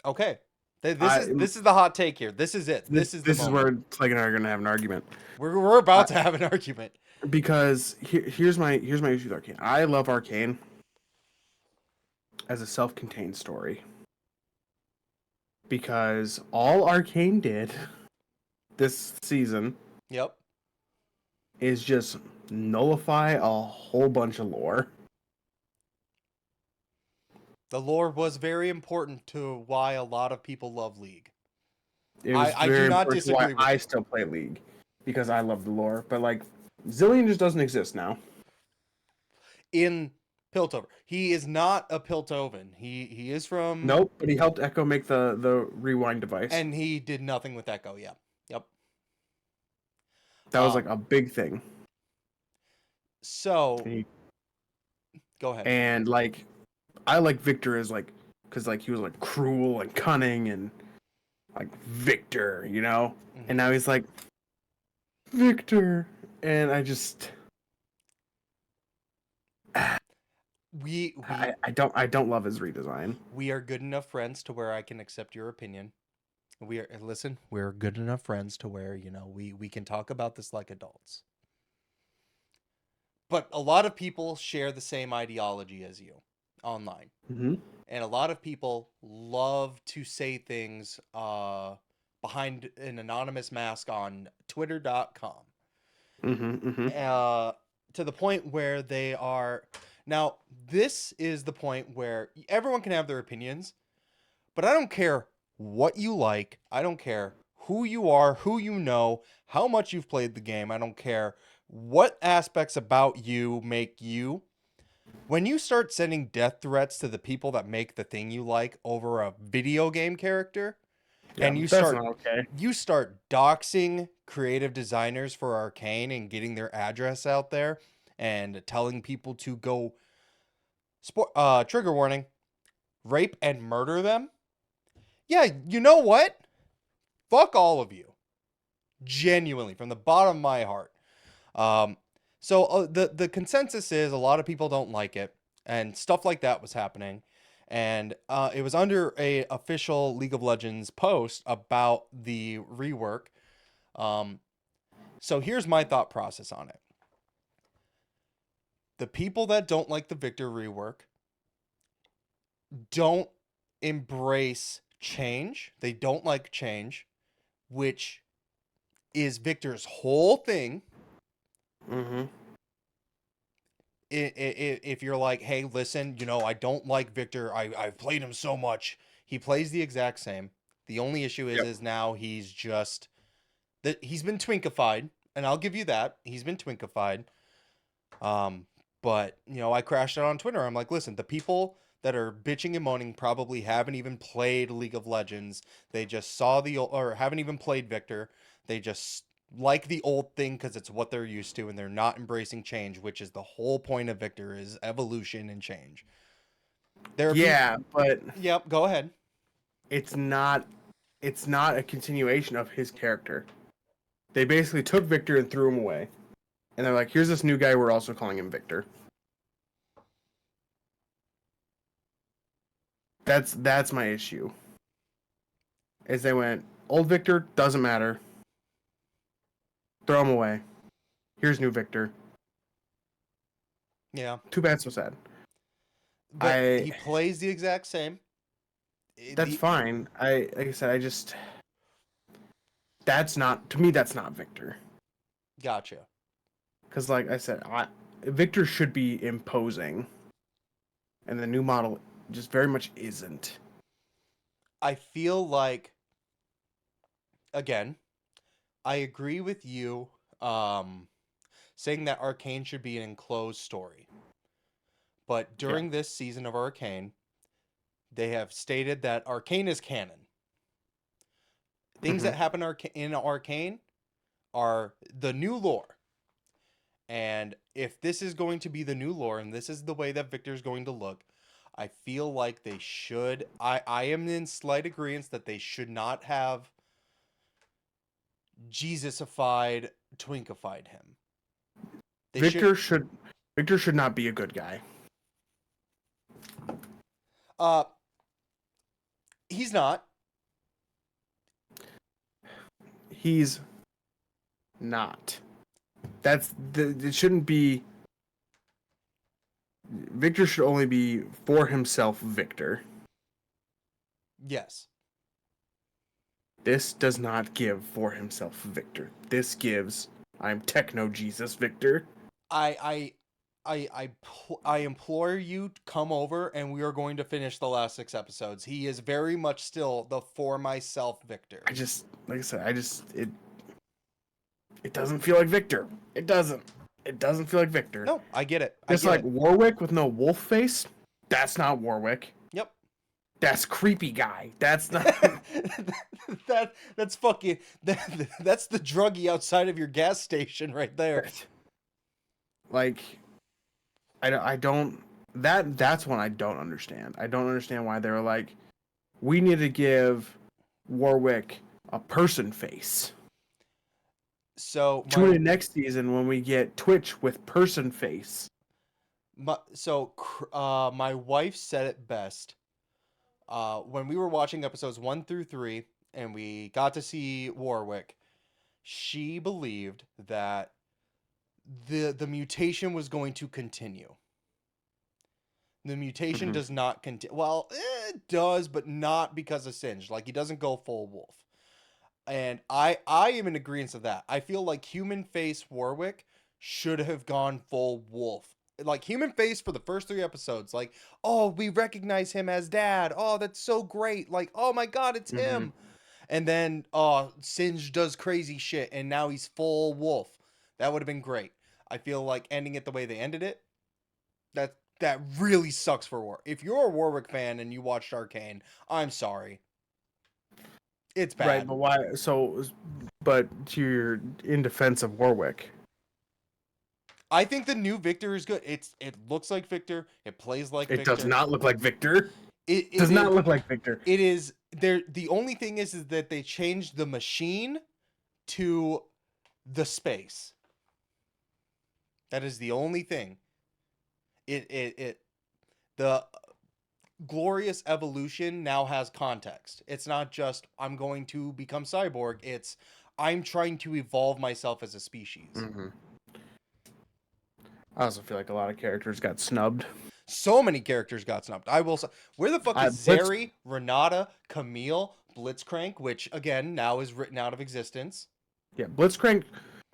Okay. This is the hot take here. This is it. This is where Plague and I are gonna have an argument. We're about to have an argument. Because here's my issue with Arcane. I love Arcane as a self-contained story. Because all Arcane did this season is just nullify a whole bunch of lore. The lore was very important to why a lot of people love League. I do not disagree with I still play League because I love the lore, but like Zillion just doesn't exist now. in Piltover. He is not a Piltovan. He is from, Nope, but he helped Echo make the rewind device. and he did nothing with Echo. Yeah, yep. That was like a big thing. So And, go ahead. and like, I like Victor as like, because like he was like cruel and cunning and like Victor, you know. Mm-hmm. And now he's like Victor, and I just. I don't love his redesign. We are good enough friends to where I can accept your opinion. We're good enough friends to where, you know, we can talk about this like adults. But a lot of people share the same ideology as you online. Mm-hmm. And a lot of people love to say things behind an anonymous mask on twitter.com. Mm-hmm, mm-hmm. To the point where they are... Now, this is the point where everyone can have their opinions, but I don't care what you like. I don't care who you are, who you know, how much you've played the game. I don't care what aspects about you make you. When you start sending death threats to the people that make the thing you like over a video game character, and you start doxing creative designers for Arcane and getting their address out there and telling people to go trigger warning, rape and murder them. Yeah, you know what? Fuck all of you. Genuinely, from the bottom of my heart. So the consensus is a lot of people don't like it, and stuff like that was happening. And it was under a official League of Legends post about the rework. So here's my thought process on it. The people that don't like the Viktor rework don't embrace change. They don't like change, which is Viktor's whole thing. Mm-hmm. If you're like, hey, listen, you know, I don't like Viktor. I've played him so much. He plays the exact same. The only issue is now he's just that he's been twinkified, and I'll give you that. He's been twinkified. But you know, I crashed out on Twitter. I'm like, listen, the people that are bitching and moaning probably haven't even played League of Legends. They just saw or haven't even played Viktor. They just like the old thing because it's what they're used to, and they're not embracing change, which is the whole point of Viktor, is evolution and change. But yep, go ahead. It's not a continuation of his character. They basically took Viktor and threw him away. And they're like, here's this new guy, we're also calling him Viktor. That's my issue. Is they went, old Viktor, doesn't matter. Throw him away. Here's new Viktor. Yeah. Too bad, so sad. But he plays the exact same. That's fine. Like I said, that's not Viktor. Gotcha. Because like I said, Viktor should be imposing. And the new model just very much isn't. I feel like, again, I agree with you saying that Arcane should be an enclosed story. But during this season of Arcane, they have stated that Arcane is canon. Things that happen in Arcane are the new lore. And if this is going to be the new lore, and this is the way that Viktor's going to look, I feel like they should... I am in slight agreement that they should not have Jesusified, Twinkified him. Viktor should not be a good guy. He's not. He's not. It shouldn't be. Viktor should only be for himself, Viktor. Yes. This does not give for himself, Viktor. This gives I'm Techno Jesus, Viktor. I implore you to come over, and we are going to finish the last 6 episodes. He is very much still the for myself Viktor. It doesn't feel like Viktor. It doesn't. It doesn't feel like Victor. No, I get it. It's like Warwick with no wolf face. That's not Warwick. Yep. That's creepy guy. That's not. That's fucking that's the druggie outside of your gas station right there. Like, I don't. That's one I don't understand. I don't understand why they were like, we need to give Warwick a person face. So Tune in next season when we get Twitch with person face. my wife said it best. When we were watching episodes 1 through 3 and we got to see Warwick, she believed that the mutation was going to continue. The mutation does not continue. Well, it does, but not because of Singe. Like, he doesn't go full wolf. And I am in agreement of that. I feel like Human Face Warwick should have gone full wolf. Like, Human Face for the first 3 episodes. Like, oh, we recognize him as Dad. Oh, that's so great. Like, oh my God, it's him. And then, Singe does crazy shit, and now he's full wolf. That would have been great. I feel like ending it the way they ended it, that really sucks for War. If you're a Warwick fan and you watched Arcane, I'm sorry. It's bad. Right, but why? So, but you're in defense of Warwick. I think the new Viktor is good. It looks like Viktor. It plays like Viktor. It does not look like Victor. It does not look like Victor. It is there. The only thing is that they changed the machine to the space. That is the only thing. The glorious evolution now has context. It's not just I'm going to become cyborg. It's I'm trying to evolve myself as a species. I also feel like a lot of characters got snubbed. So many characters got snubbed. I will say, where the fuck is Zeri, Renata, Camille, Blitzcrank, which again now is written out of existence? Yeah, Blitzcrank.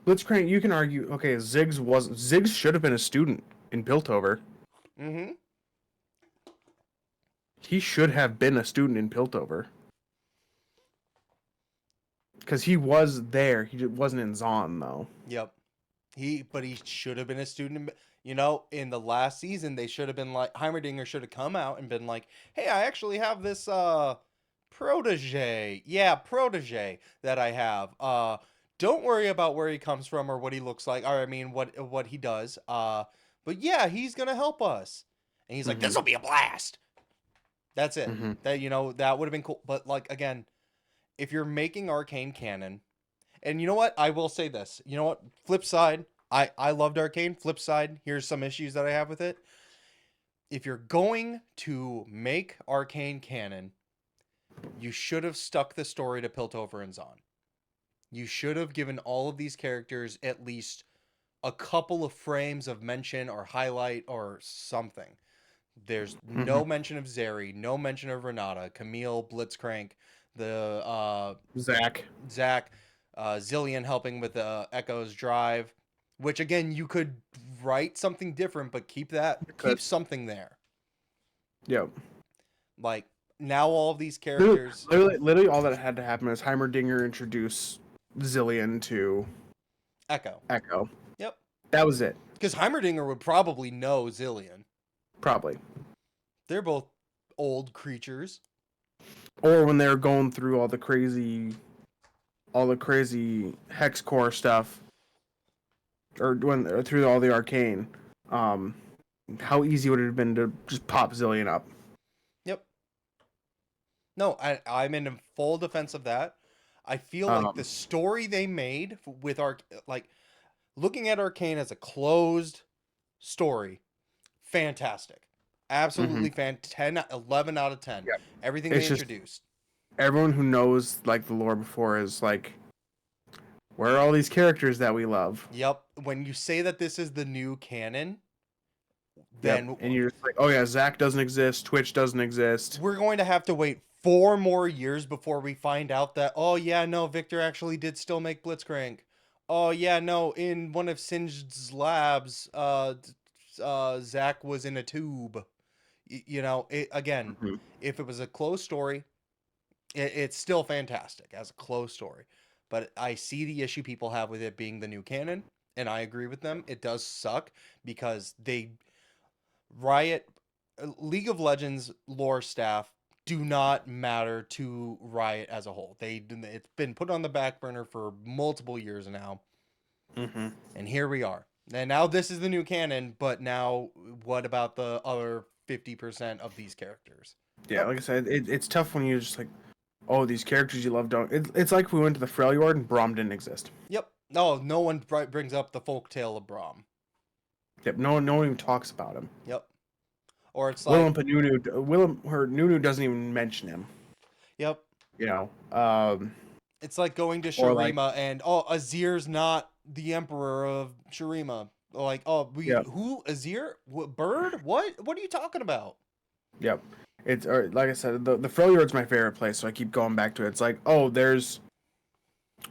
You can argue. Okay, Ziggs should have been a student in Piltover. He should have been a student in Piltover. Because he was there. He wasn't in Zon, though. Yep. But he should have been a student. You know, in the last season, they should have been like, Heimerdinger should have come out and been like, hey, I actually have this protege. Yeah, protege that I have. Don't worry about where he comes from or what he looks like. Or, I mean, what he does. But yeah, he's going to help us. And he's like, this will be a blast. That's it. That, you know, that would have been cool. But, like, again, if you're making Arcane canon, and you know what? I will say this. You know what? Flip side, I loved Arcane. Flip side, here's some issues that I have with it. If you're going to make Arcane canon, you should have stuck the story to Piltover and Zon. You should have given all of these characters at least a couple of frames of mention or highlight or something. There's no mention of Zeri, no mention of Renata, Camille, Blitzcrank, the Zach, Zillion helping with the Echo's drive, which again you could write something different, but keep something there. Yep. Like now, all of these characters, literally, all that had to happen is Heimerdinger introduce Zillion to Echo. Yep. That was it. Because Heimerdinger would probably know Zillion. Probably. They're both old creatures. Or when they're going through all the crazy hex core stuff, or through all the arcane, how easy would it have been to just pop Zillion up? Yep. No, I'm in full defense of that. I feel like the story they made with looking at Arcane as a closed story, fantastic. Absolutely 11 out of 10. Yep. Everything they introduced. Everyone who knows like the lore before is like, where are all these characters that we love? Yep. When you say that this is the new canon, then and you're just like, oh yeah, Zach doesn't exist, Twitch doesn't exist. We're going to have to wait 4 more years before we find out that, oh yeah, no, Viktor actually did still make Blitzcrank. Oh yeah, no, in one of Singe's labs, Zach was in a tube. You know, if it was a closed story, it's still fantastic as a closed story. But I see the issue people have with it being the new canon. and I agree with them. It does suck because Riot, League of Legends lore staff do not matter to Riot as a whole. It's been put on the back burner for multiple years now, and here we are. And now this is the new canon, but now what about the other 50% of these characters? Yeah, like I said, it's tough when you're just like, oh, these characters you love don't. It's like if we went to the Freljord and Braum didn't exist. Yep. No one brings up the folktale of Braum. Yep, no one even talks about him. Yep. Or it's like Nunu doesn't even mention him. Yep. You know, it's like going to or like- Shurima and Azir's not the emperor of Shurima. Like, who Azir? Bird? What are you talking about? Yep. It's like I said, the Freljord's my favorite place, so I keep going back to it. It's like, oh, there's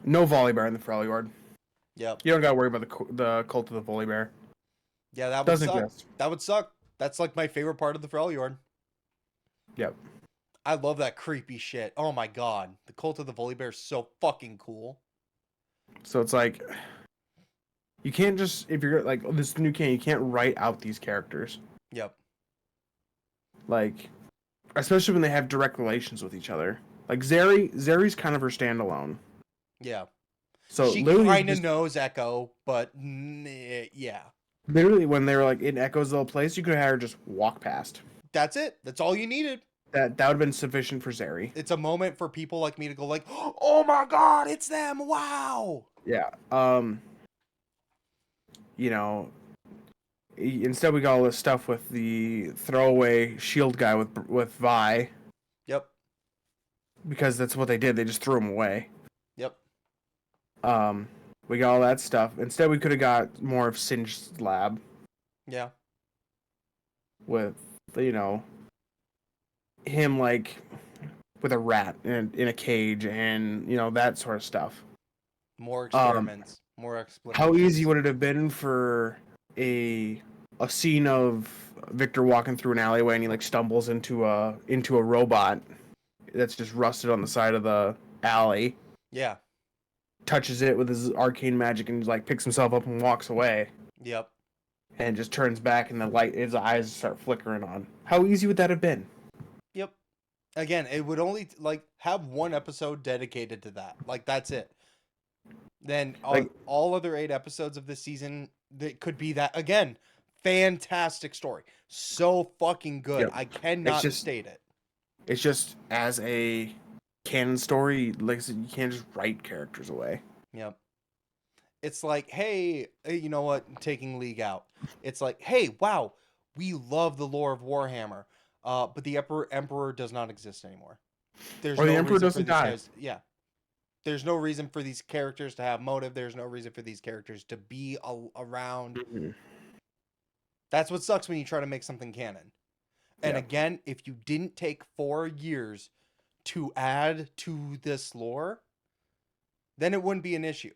no Volibear in the Freljord. Yep. You don't gotta worry about the cult of the Volibear. Yeah, that would Doesn't suck. exist. That would suck. That's like my favorite part of the Freljord. Yep. I love that creepy shit. Oh my god. The cult of the Volibear is so fucking cool. So it's like, you can't just, if you're like, oh, this is the new canon, you can't write out these characters. Yep. Like, especially when they have direct relations with each other. Like Zeri's kind of her standalone. Yeah. So she literally kind of just- knows Echo, but yeah. Literally, when they were like in Echo's little place, you could have had her just walk past. That's it. That's all you needed. That would have been sufficient for Zeri. It's a moment for people like me to go like, oh my god, it's them! Wow. Yeah. You know, instead we got all this stuff with the throwaway shield guy with Vi. Yep. Because that's what they did. They just threw him away. Yep. We got all that stuff. Instead, we could have got more of Singe's lab. Yeah. With, you know, him like with a rat in a cage and, you know, that sort of stuff. More experiments. More explanations. How easy would it have been for a scene of Viktor walking through an alleyway and he like stumbles into a robot that's just rusted on the side of the alley. Yeah. Touches it with his arcane magic and like picks himself up and walks away. Yep. And just turns back and the light, his eyes start flickering on. How easy would that have been? Yep. Again, it would only like have one episode dedicated to that. Like that's it. Then all other 8 episodes of this season, that could be that again. Fantastic story. So fucking good. Yep. I cannot state it. It's just as a canon story, like I said, you can't just write characters away. Yep. It's like, hey, you know what? Taking League out. It's like, hey, wow, we love the lore of Warhammer, but the Emperor does not exist anymore. There's or the Emperor doesn't die. Yeah. There's no reason for these characters to have motive. There's no reason for these characters to be around. Mm-hmm. That's what sucks when you try to make something canon. And again, if you didn't take 4 years to add to this lore, then it wouldn't be an issue.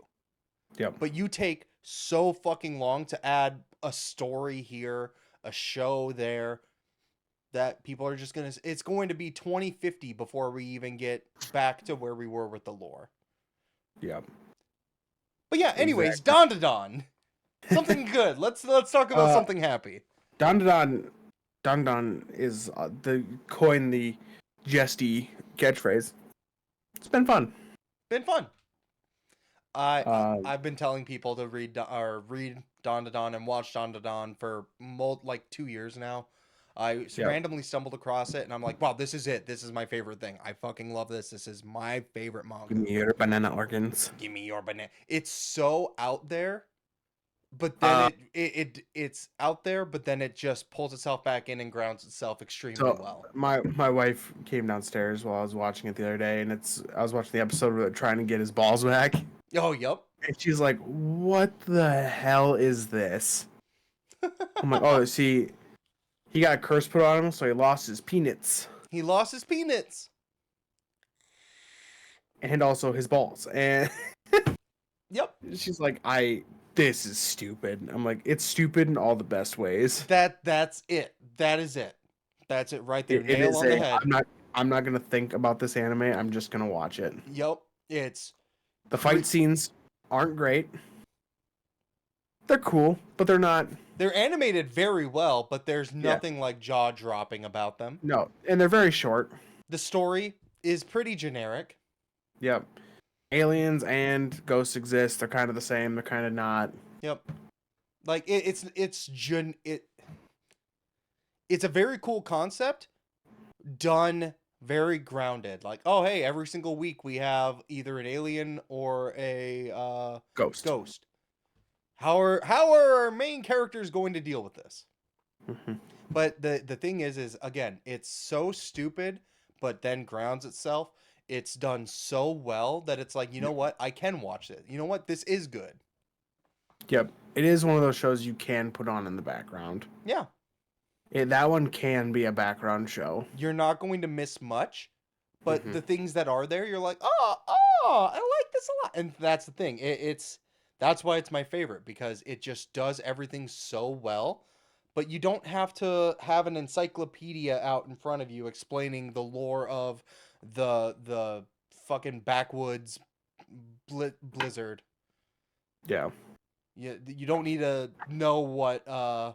Yep. But you take so fucking long to add a story here, a show there, that people are just going to... It's going to be 2050 before we even get back to where we were with the lore. Yep. But yeah, anyways, Don to Don. Something good. Let's talk about something happy. Don is the jesty catchphrase. It's been fun. I've been telling people to read Don to Don and watch Don to Don for like 2 years now. I randomly stumbled across it and I'm like, wow, this is it. This is my favorite thing. I fucking love this. This is my favorite manga. Give me your banana organs. Give me your banana. It's so out there, but then it's out there, but then it just pulls itself back in and grounds itself extremely well. My wife came downstairs while I was watching it the other day, and I was watching the episode where they're trying to get his balls back. Oh, yep. And she's like, "What the hell is this?" I'm like, "Oh, see, he got a curse put on him, so he lost his peanuts." He lost his peanuts. And also his balls. And yep. She's like, this is stupid. I'm like, it's stupid in all the best ways. That's it. That is it. That's it right there. Nail on the head. I'm not gonna think about this anime. I'm just gonna watch it. Yep. It's the fight scenes aren't great. They're cool, but they're not. They're animated very well, but there's Yeah. nothing like jaw-dropping about them. No, and they're very short. The story is pretty generic. Yep. Aliens and ghosts exist. They're kind of the same. They're kind of not. Yep. Like it's a very cool concept done very grounded. Like, oh hey, every single week we have either an alien or a ghost. How are our main characters going to deal with this? Mm-hmm. But the thing is again, it's so stupid, but then grounds itself. It's done so well that it's like, you know what? I can watch it. You know what? This is good. Yep. It is one of those shows you can put on in the background. Yeah. That one can be a background show. You're not going to miss much, but Mhm. the things that are there, you're like, oh, I like this a lot. And that's the thing. That's why it's my favorite, because it just does everything so well. But you don't have to have an encyclopedia out in front of you explaining the lore of the fucking backwoods blizzard. Yeah. You don't need to know what I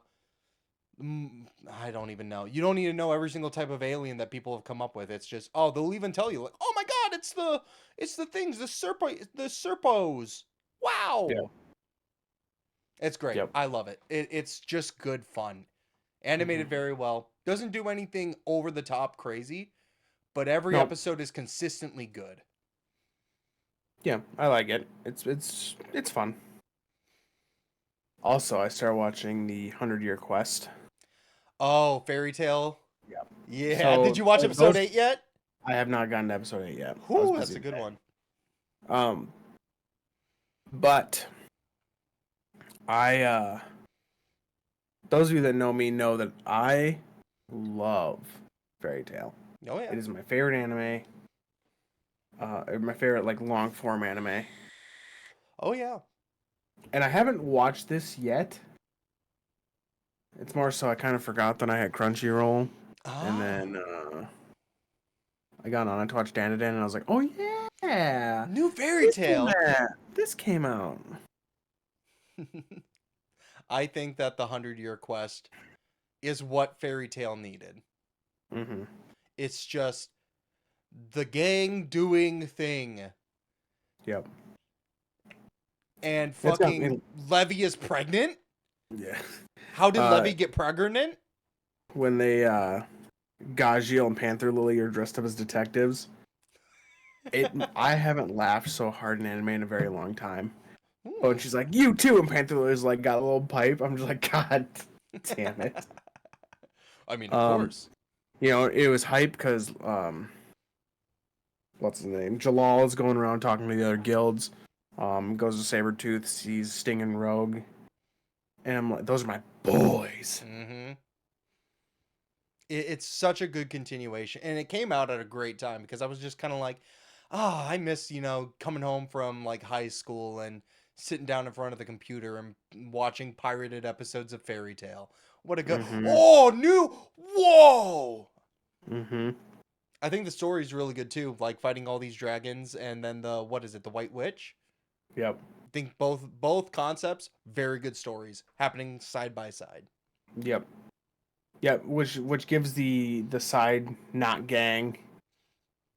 don't even know. You don't need to know every single type of alien that people have come up with. It's just, oh, they'll even tell you like, oh my god, it's the things, the serpos. Wow. Yeah. It's great. Yep. I love it. It's just good fun. Animated very well. Doesn't do anything over the top crazy, but every Nope. episode is consistently good. Yeah, I like it. It's fun. Also, I started watching the 100-Year Quest. Oh, Fairy Tale. Yep. Yeah. So, Did you watch episode 8 yet? I have not gotten to episode 8 yet. I was Ooh, that's busy a good today. one. But those of you that know me know that I love Fairy Tale. Oh yeah. It is my favorite anime. My favorite like long form anime. Oh yeah. And I haven't watched this yet. It's more so I kind of forgot that I had Crunchyroll, and then I got on it to watch Dandadan, and I was like, oh yeah, New Fairy Tale. This came out. I think that the 100-Year Quest is what Fairy Tale needed. Mm-hmm. It's just the gang doing thing. Yep. And fucking Levy is pregnant? Yeah. How did Levy get pregnant? When they Gajiel and Panther Lily are dressed up as detectives. I haven't laughed so hard in anime in a very long time. Ooh. Oh, and she's like, you too, and Panther Lily's like got a little pipe. I'm just like, God damn it. I mean, of course. You know, it was hype because what's his name? Jalal is going around talking to the other guilds. Goes to Sabretooth, sees Sting and Rogue. And I'm like, those are my boys. Mm-hmm. It's such a good continuation. And it came out at a great time because I was just kind of like, I miss, coming home from like high school and sitting down in front of the computer and watching pirated episodes of Fairy Tale. What a good... Mhm. Oh, new... Whoa! Mm-hmm. I think the story's really good too, like fighting all these dragons and then the White Witch? Yep. I think both concepts, very good stories happening side by side. Yep. Yep, which gives the side not gang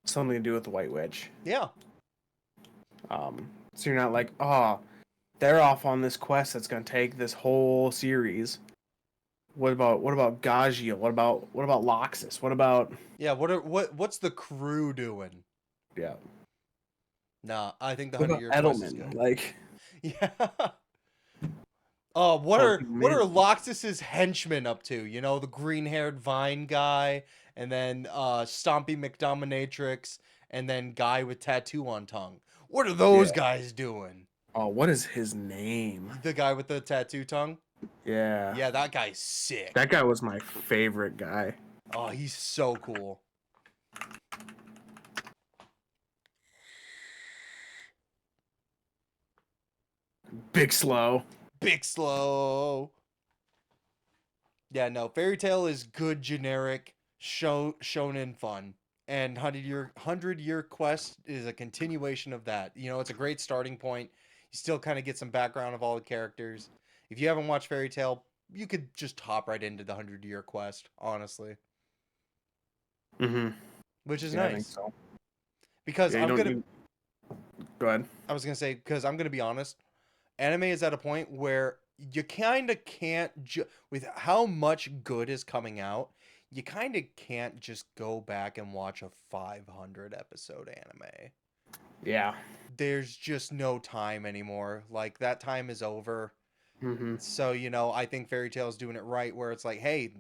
something to do with the White Witch. Yeah. So you're not like, they're off on this quest that's gonna take this whole series. What about Gajiel? What about Loxus? What about what's the crew doing? Yeah. Nah, I think the What 100-Year about Quest is Edelman? good. Like, yeah. What are Loxus's henchmen up to? The green-haired Vine guy, and then Stompy McDominatrix, and then guy with tattoo on tongue. What are those guys doing? Oh, what is his name? The guy with the tattoo tongue? Yeah. Yeah, that guy's sick. That guy was my favorite guy. Oh, he's so cool. Big Slow. Yeah, no, Fairy Tale is good, generic, shonen fun. And 100-Year Quest is a continuation of that. It's a great starting point. You still kind of get some background of all the characters. If you haven't watched Fairy Tail, you could just hop right into the 100-year quest, honestly, Mm-hmm. which is Yeah, I think nice. so. Because Yeah, you don't. Go ahead. I was gonna say, because I'm gonna be honest, anime is at a point where you kind of can't, with how much good is coming out, you kind of can't just go back and watch a 500 episode anime. Yeah. There's just no time anymore. Like, that time is over. Mm-hmm. So, I think Fairy Tail's doing it right, where it's like, hey,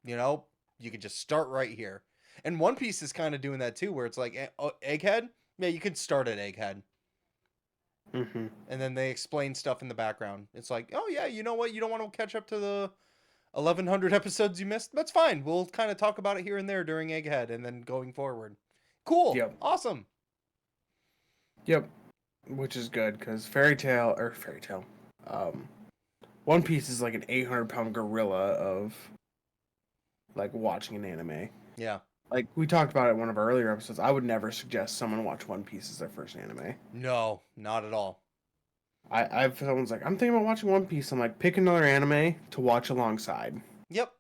you could just start right here. And One Piece is kind of doing that too, where it's like, Egghead? Yeah, you could start at Egghead. Mm-hmm. And then they explain stuff in the background. It's like, oh yeah, you know what? You don't want to catch up to the 1100 episodes you missed? That's fine. We'll kind of talk about it here and there during Egghead and then going forward. Cool. Yep. Awesome. Yep. Which is good because Fairy Tail, One Piece is like an 800-pound gorilla of like watching an anime. Yeah. Like we talked about it in one of our earlier episodes. I would never suggest someone watch One Piece as their first anime. No, not at all. I've someone's like, I'm thinking about watching One Piece. I'm like, pick another anime to watch alongside Yep.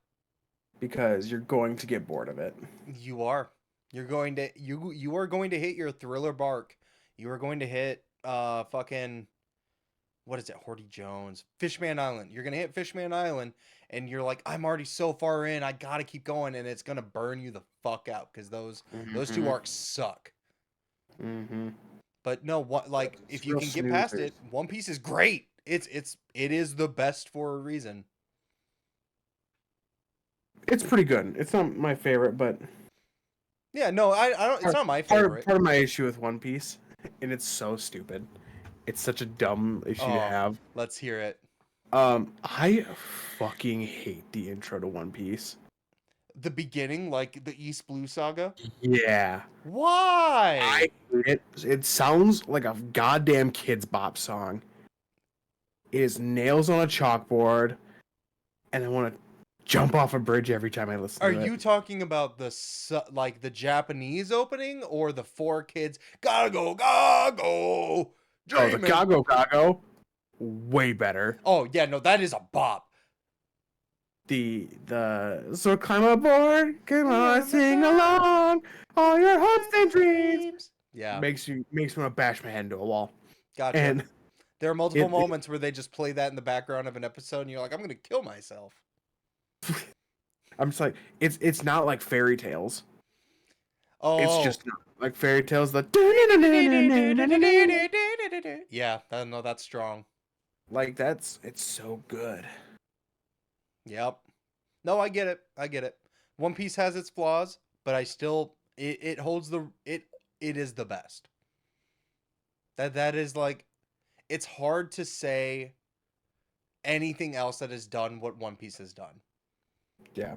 because you're going to get bored of it. You are. You are going to hit your thriller bark. You are going to hit fucking, what is it? Horty Jones. Fishman Island. You're going to hit Fishman Island and you're like, I'm already so far in. I got to keep going, and it's going to burn you the fuck out cuz those two arcs suck. Mm-hmm. But no, what, like, It's if you real can get past snoozers. it, One Piece is great. It is the best for a reason. It's pretty good. It's not my favorite, but Yeah, no, I don't. It's not my favorite. part of my issue with One Piece, and it's so stupid. It's such a dumb issue to Oh, have. let's hear it. I fucking hate the intro to One Piece. The beginning, like the East Blue Saga. Yeah. Why? I hate it. It sounds like a goddamn Kids Bop song. It is nails on a chalkboard, and I want to jump off a bridge every time I listen Are to it. you talking about like the Japanese opening or the 4 kids? Gotta go, gotta go. Oh, the Dreaming. Gago Gago, way better. Oh yeah, no, that is a bop. The so climb aboard, come on, sing along, all your hopes and dreams. Yeah, Makes me want to bash my head into a wall. gotcha. And There are multiple moments where they just play that in the background of an episode, and you're like, I'm gonna kill myself. I'm just like, it's not like fairy tales. Oh, It's just not like fairy tales. Yeah, no, that's strong. Like it's so good. Yep. No, I get it. I get it. One Piece has its flaws, but I still it holds it is the best. That is like, it's hard to say anything else that has done what One Piece has done. Yeah.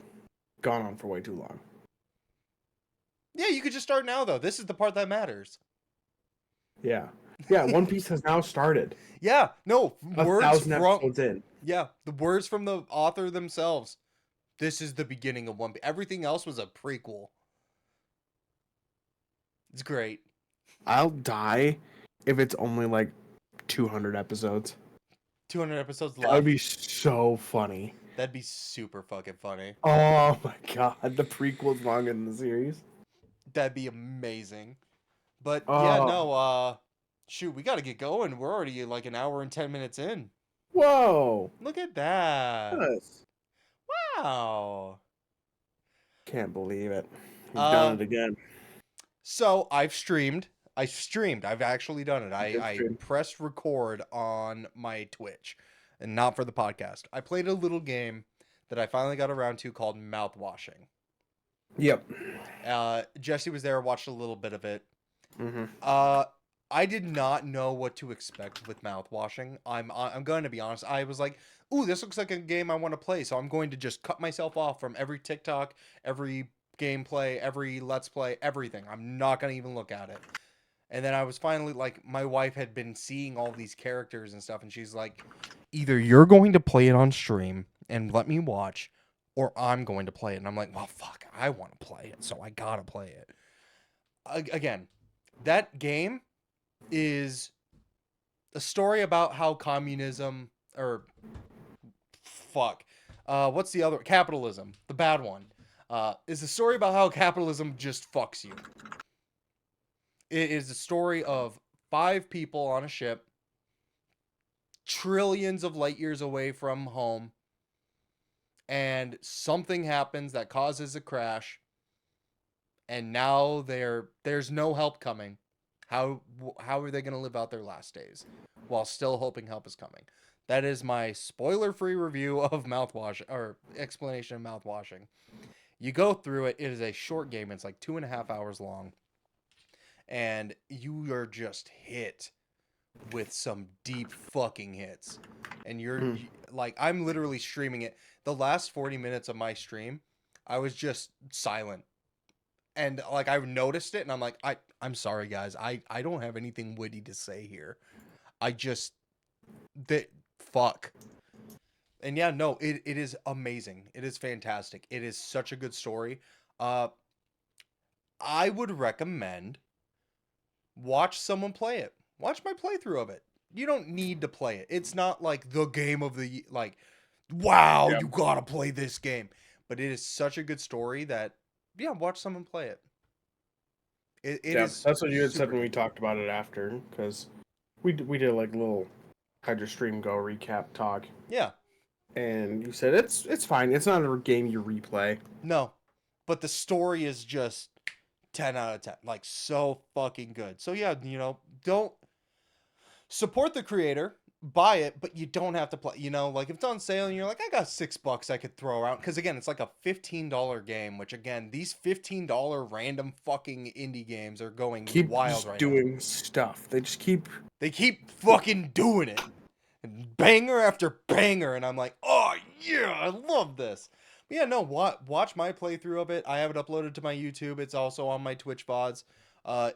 Gone on for way too long. Yeah, you could just start now though. This is the part that matters. Yeah. Yeah, One Piece has now started. Yeah, no, 1,000 episodes in. Yeah, the words from the author themselves. This is the beginning of One Piece. Everything else was a prequel. It's great. I'll die if it's only like 200 episodes. 200 episodes That left. would be so funny. That'd be super fucking funny. Oh my god, the prequel's longer than the series. That'd be amazing. But yeah, no, shoot, we gotta get going. We're already like an hour and 10 minutes in. Whoa! Look at that. Yes. Wow. Can't believe it. We've done it again. So I've streamed. I've actually done it. I stream. pressed record on my Twitch, and not for the podcast. I played a little game that I finally got around to called Mouthwashing. Yep. Jesse was there, watched a little bit of it. Mm-hmm. I did not know what to expect with Mouthwashing. I'm going to be honest. I was like, ooh, this looks like a game I want to play, so I'm going to just cut myself off from every TikTok, every gameplay, every Let's Play, everything. I'm not going to even look at it. And then I was finally like, my wife had been seeing all these characters and stuff, and she's like, either you're going to play it on stream and let me watch, or I'm going to play it. And I'm like, well, fuck, I want to play it, so I gotta play it. Again, that game is a story about how communism, or fuck. What's the other? Capitalism, the bad one. Is a story about how capitalism just fucks you. It is a story of 5 people on a ship, trillions of light years away from home, and something happens that causes a crash, and now there's no help coming. How are they going to live out their last days while still hoping help is coming? That is my spoiler-free review of mouthwash, or explanation of mouthwashing. You go through it. It is a short game. It's like 2.5 hours long, and you are just hit with some deep fucking hits. And like, I'm literally streaming it. The last 40 minutes of my stream, I was just silent. And like, I've noticed it, and I'm like, I'm sorry guys. I don't have anything witty to say here. I just fuck. And yeah, no, it is amazing. It is fantastic. It is such a good story. I would recommend watch someone play it. Watch my playthrough of it. You don't need to play it. It's not like the game of the like, wow, you gotta play this game. But it is such a good story that, yeah, watch someone play it. It is. That's what you had said when we good. talked about it after, because we did like a little Hydra Stream Go recap talk. Yeah. And you said it's fine. It's not a game you replay. No, but the story is just 10 out of 10. Like, so fucking good. So yeah, don't support the creator, buy it, but you don't have to play. Like, if it's on sale and you're like, I got $6 I could throw around, because again, it's like a $15 game. Which again, these $15 random fucking indie games are going wild right now. Doing stuff. They keep fucking doing it. Banger after banger, and I'm like, oh yeah, I love this. But yeah, no, watch my playthrough of it. I have it uploaded to my YouTube. It's also on my Twitch VODs.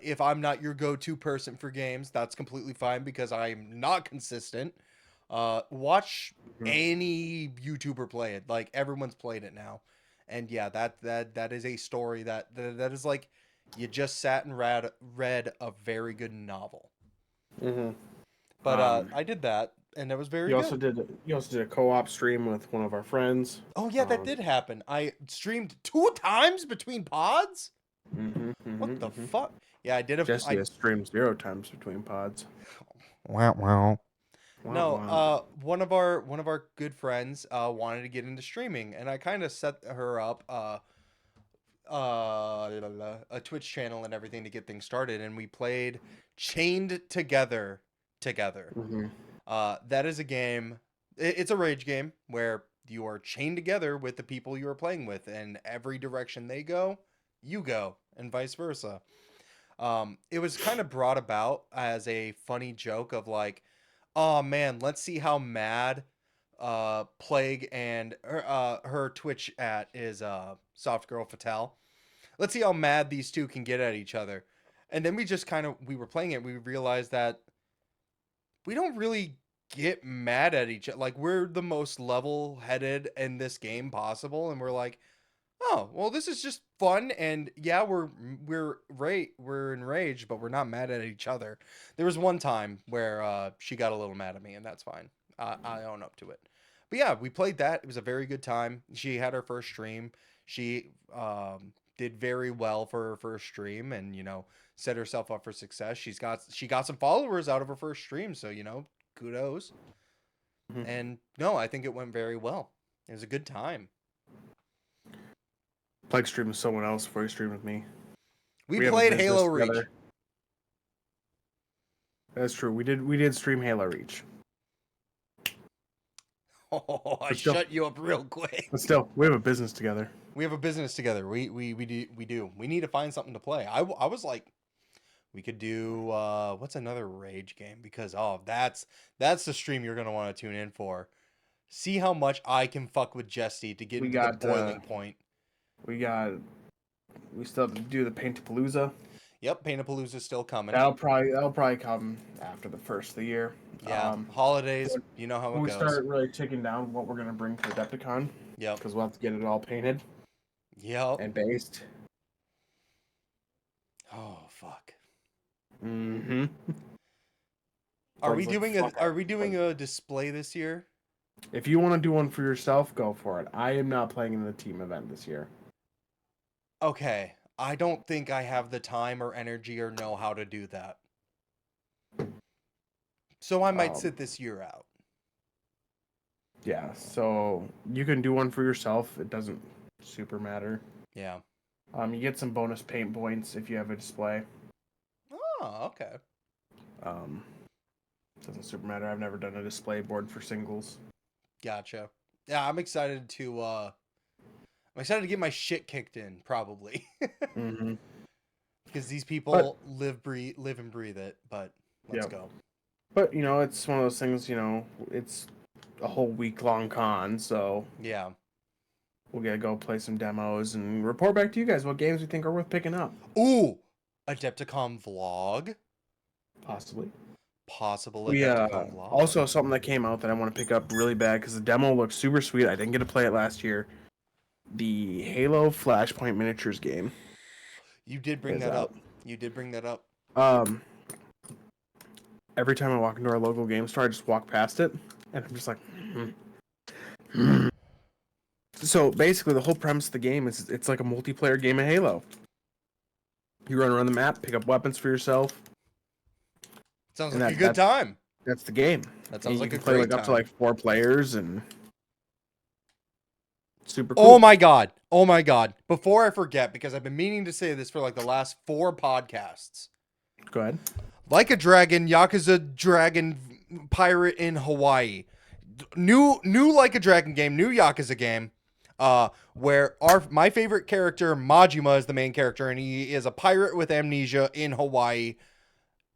If I'm not your go-to person for games, that's completely fine, because I'm not consistent. Watch any YouTuber play it. Like, everyone's played it now. And yeah, that is a story that is like, you just sat and read a very good novel. But I did that, and it was very good. You also did a co-op stream with one of our friends. Oh yeah, that did happen. I streamed 2 times between pods. What the fuck? Yeah, I did. Jesse has streamed 0 times between pods. Wow. No, one of our good friends wanted to get into streaming, and I kind of set her up a Twitch channel and everything to get things started, and we played Chained Together. That is a game. It's a rage game where you are chained together with the people you are playing with, and every direction they go, you go, and vice versa. It was kind of brought about as a funny joke of like, oh man, let's see how mad Plague and her Twitch at is Soft Girl Fatale. Let's see how mad these two can get at each other. And then we were playing it, we realized that we don't really get mad at each other. Like, we're the most level-headed in this game possible, and we're like, oh, well, this is just fun, and yeah, we're enraged, but we're not mad at each other. There was one time where she got a little mad at me, and that's fine. I own up to it. But yeah, we played that. It was a very good time. She had her first stream. She did very well for her first stream, and set herself up for success. She got some followers out of her first stream, so kudos. And no, I think it went very well. It was a good time. Plague streamed with someone else before he streamed with me. We played Halo Reach. Together. That's true. We did stream Halo Reach. Oh, I shut you up real quick. But still, we have a business together. We have a business together. We do. We need to find something to play. I was like, we could do what's another rage game, because that's the stream you're gonna want to tune in for. See how much I can fuck with Jesse to get into the boiling point. We still have to do the Paint-A-Palooza. Yep, Paint-A-Palooza's still coming. That'll probably come after the first of the year. Yeah, holidays, you know how it goes. We start really ticking down what we're gonna bring to Adepticon. Yep. Because we'll have to get it all painted. Yep. And based. Oh fuck. Mm-hmm. Are we doing a display this year? If you want to do one for yourself, go for it. I am not playing in the team event this year. Okay, I don't think I have the time or energy or know how to do that. So I might sit this year out. Yeah, so you can do one for yourself. It doesn't super matter. Yeah. You get some bonus paint points if you have a display. Oh, okay. Doesn't super matter. I've never done a display board for singles. Gotcha. Yeah, I'm excited to get my shit kicked in, probably. Mm-hmm. Because these people live and breathe it, but let's go. But, it's one of those things, it's a whole week-long con, so... Yeah. We'll get to go play some demos and report back to you guys what games we think are worth picking up. Ooh! Adepticon vlog? Possible Adepticon vlog. Also, something that came out that I want to pick up really bad because the demo looks super sweet. I didn't get to play it last year. The Halo Flashpoint miniatures game. You did bring that up. You did bring that up. Every time I walk into our local game store, I just walk past it, and I'm just like, So basically, the whole premise of the game is it's like a multiplayer game of Halo. You run around the map, pick up weapons for yourself. Sounds like a good time. That's the game. That sounds like a play great time. Up to 4 players and super cool. Oh my god. Oh my god. Before I forget, because I've been meaning to say this for the last 4 podcasts. Go ahead. Like a Dragon, Yakuza Dragon Pirate in Hawaii. New Like a Dragon game, new Yakuza game. Where my favorite character, Majima, is the main character, and he is a pirate with amnesia in Hawaii.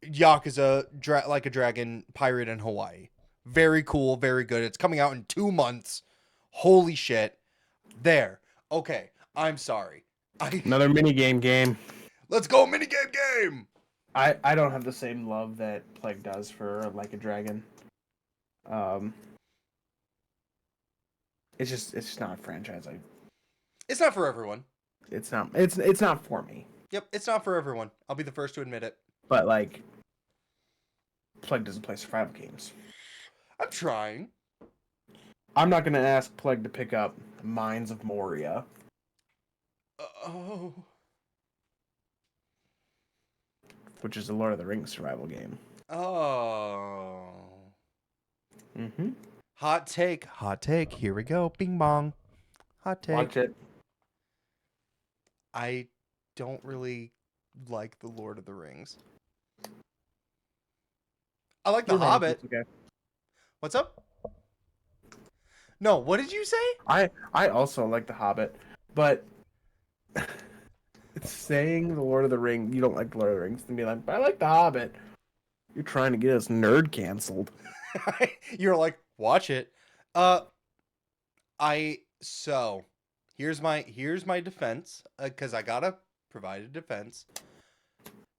Yakuza Like a Dragon Pirate in Hawaii. Very cool, very good. It's coming out in 2 months. Holy shit. There. Okay, I'm sorry. Another minigame game. Let's go, minigame game! I don't have the same love that Plague does for Like a Dragon. It's just not a franchise. It's not for everyone. It's not for me. Yep, it's not for everyone. I'll be the first to admit it. But Plague doesn't play survival games. I'm trying. I'm not gonna ask Plague to pick up Mines of Moria. Oh. Which is a Lord of the Rings survival game. Oh. Mm-hmm. Hot take. Here we go. Bing bong. Hot take. Watch it. I don't really like the Lord of the Rings. I like the Hobbit. Okay. What's up? No, what did you say? I also like the Hobbit, but it's saying the Lord of the Rings. You don't like the Lord of the Rings, and be like, but I like the Hobbit. You're trying to get us nerd canceled. You're like, watch it. Here's my defense, because I gotta provide a defense.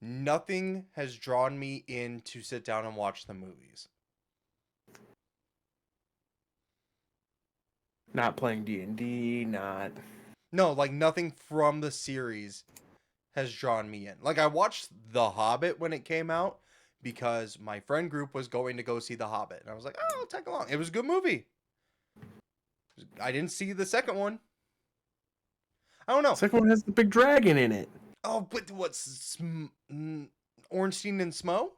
Nothing has drawn me in to sit down and watch the movies. Not playing D&D, not... No, nothing from the series has drawn me in. I watched The Hobbit when it came out because my friend group was going to go see The Hobbit. And I was like, oh, I'll tag along. It was a good movie. I didn't see the second one. I don't know. The second one has the big dragon in it. Oh, but what's Ornstein and Smo?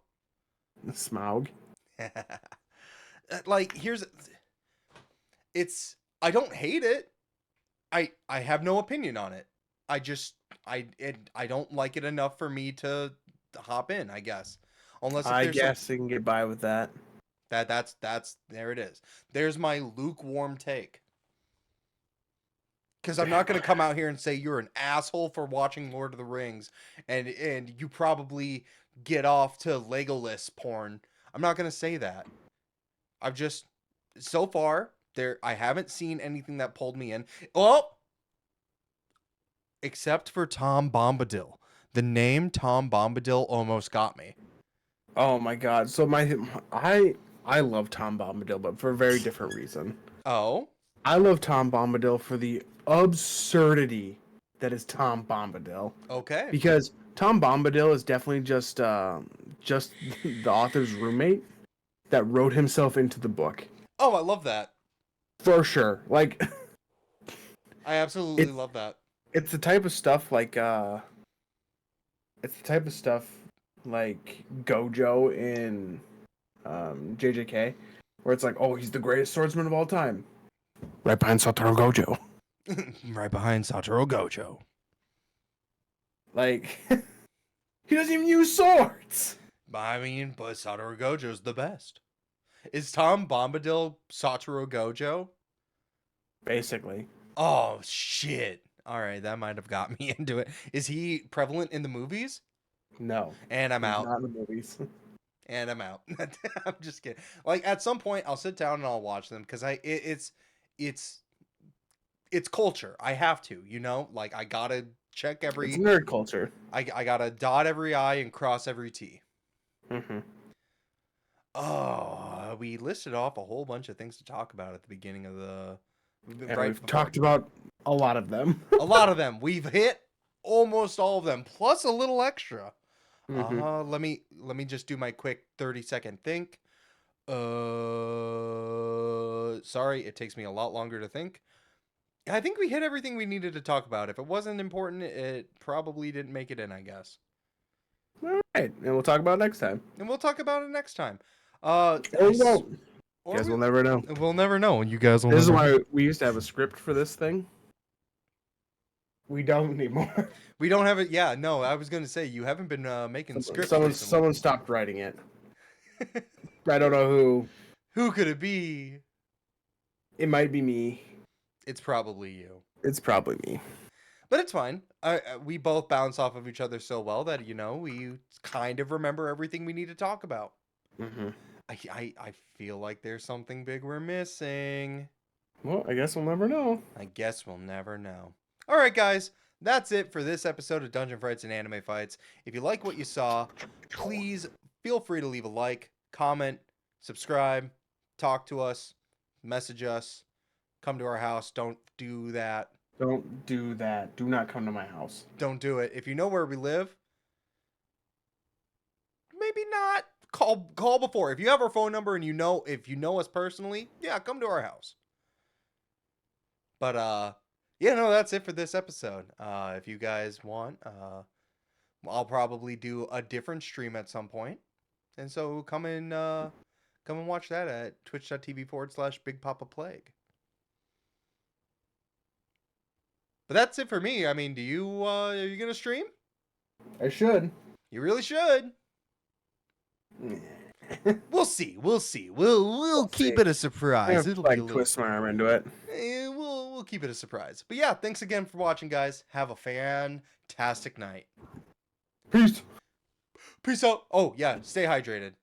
Smaug. I don't hate it. I have no opinion on it. I don't like it enough for me to hop in, I guess. I guess they can get by with that. That's there it is. There's my lukewarm take. Because I'm not going to come out here and say you're an asshole for watching Lord of the Rings and you probably get off to Legolas porn. I'm not going to say that. I've just, so far, I haven't seen anything that pulled me in. Oh! Except for Tom Bombadil. The name Tom Bombadil almost got me. Oh my god. So I love Tom Bombadil, but for a very different reason. Oh? I love Tom Bombadil for the absurdity that is Tom Bombadil. Okay. Because Tom Bombadil is definitely just the author's roommate that wrote himself into the book. Oh, I love that. For sure. Like, I absolutely It's- love that. it's the type of stuff like Gojo in JJK, where it's like, oh, he's the greatest swordsman of all time. Right behind Satoru Gojo. Right behind Satoru Gojo. Like, he doesn't even use swords. I mean, but Satoru Gojo's the best. Is Tom Bombadil Satoru Gojo? Basically. Oh, shit. All right, that might have got me into it. Is he prevalent in the movies? No. And I'm he's out. Not in the movies. And I'm out. I'm just kidding. Like, at some point, I'll sit down and I'll watch them because it's culture. I have to, you know? Like, I gotta check every... It's nerd culture. I gotta dot every I and cross every T. Mm-hmm. Oh, we listed off a whole bunch of things to talk about at the beginning of the... And we've talked about a lot of them. A lot of them. We've hit almost all of them, plus a little extra. Mhm. Let me just do my quick 30-second think. Sorry, it takes me a lot longer to think. I think we hit everything we needed to talk about. If it wasn't important, it probably didn't make it in, I guess. All right, and we'll talk about it next time. And we'll talk about it next time. Or we won't. You or guys we- will never know. We'll never know. You guys will This is never why we used to have a script for this thing. We don't anymore. We don't have it. Yeah, no, I was going to say, you haven't been making scripts. Someone stopped writing it. I don't know who. Who could it be? It might be me. It's probably you. It's probably me. But it's fine. We both bounce off of each other so well that, you know, we kind of remember everything we need to talk about. Mm-hmm. I feel like there's something big we're missing. Well, I guess we'll never know. I guess we'll never know. All right, guys. That's it for this episode of Dungeon Frights and Anime Fights. If you like what you saw, please feel free to leave a like, comment, subscribe, talk to us, message us, come to our house. Don't do that. Don't do that. Do not come to my house. Don't do it. If you know where we live, maybe not. Call before. If you have our phone number and if you know us personally, yeah, come to our house. But yeah, no, that's it for this episode. If you guys want, I'll probably do a different stream at some point. And so come and watch that at twitch.tv/Big Papa Plague. But that's it for me. I mean, are you gonna stream? I should. You really should. We'll see. We'll keep see. it a surprise. It'll be a little... twist my arm into it. We'll keep it a surprise. But yeah, thanks again for watching, guys. Have a fantastic night. Peace. Peace out. Oh yeah, stay hydrated.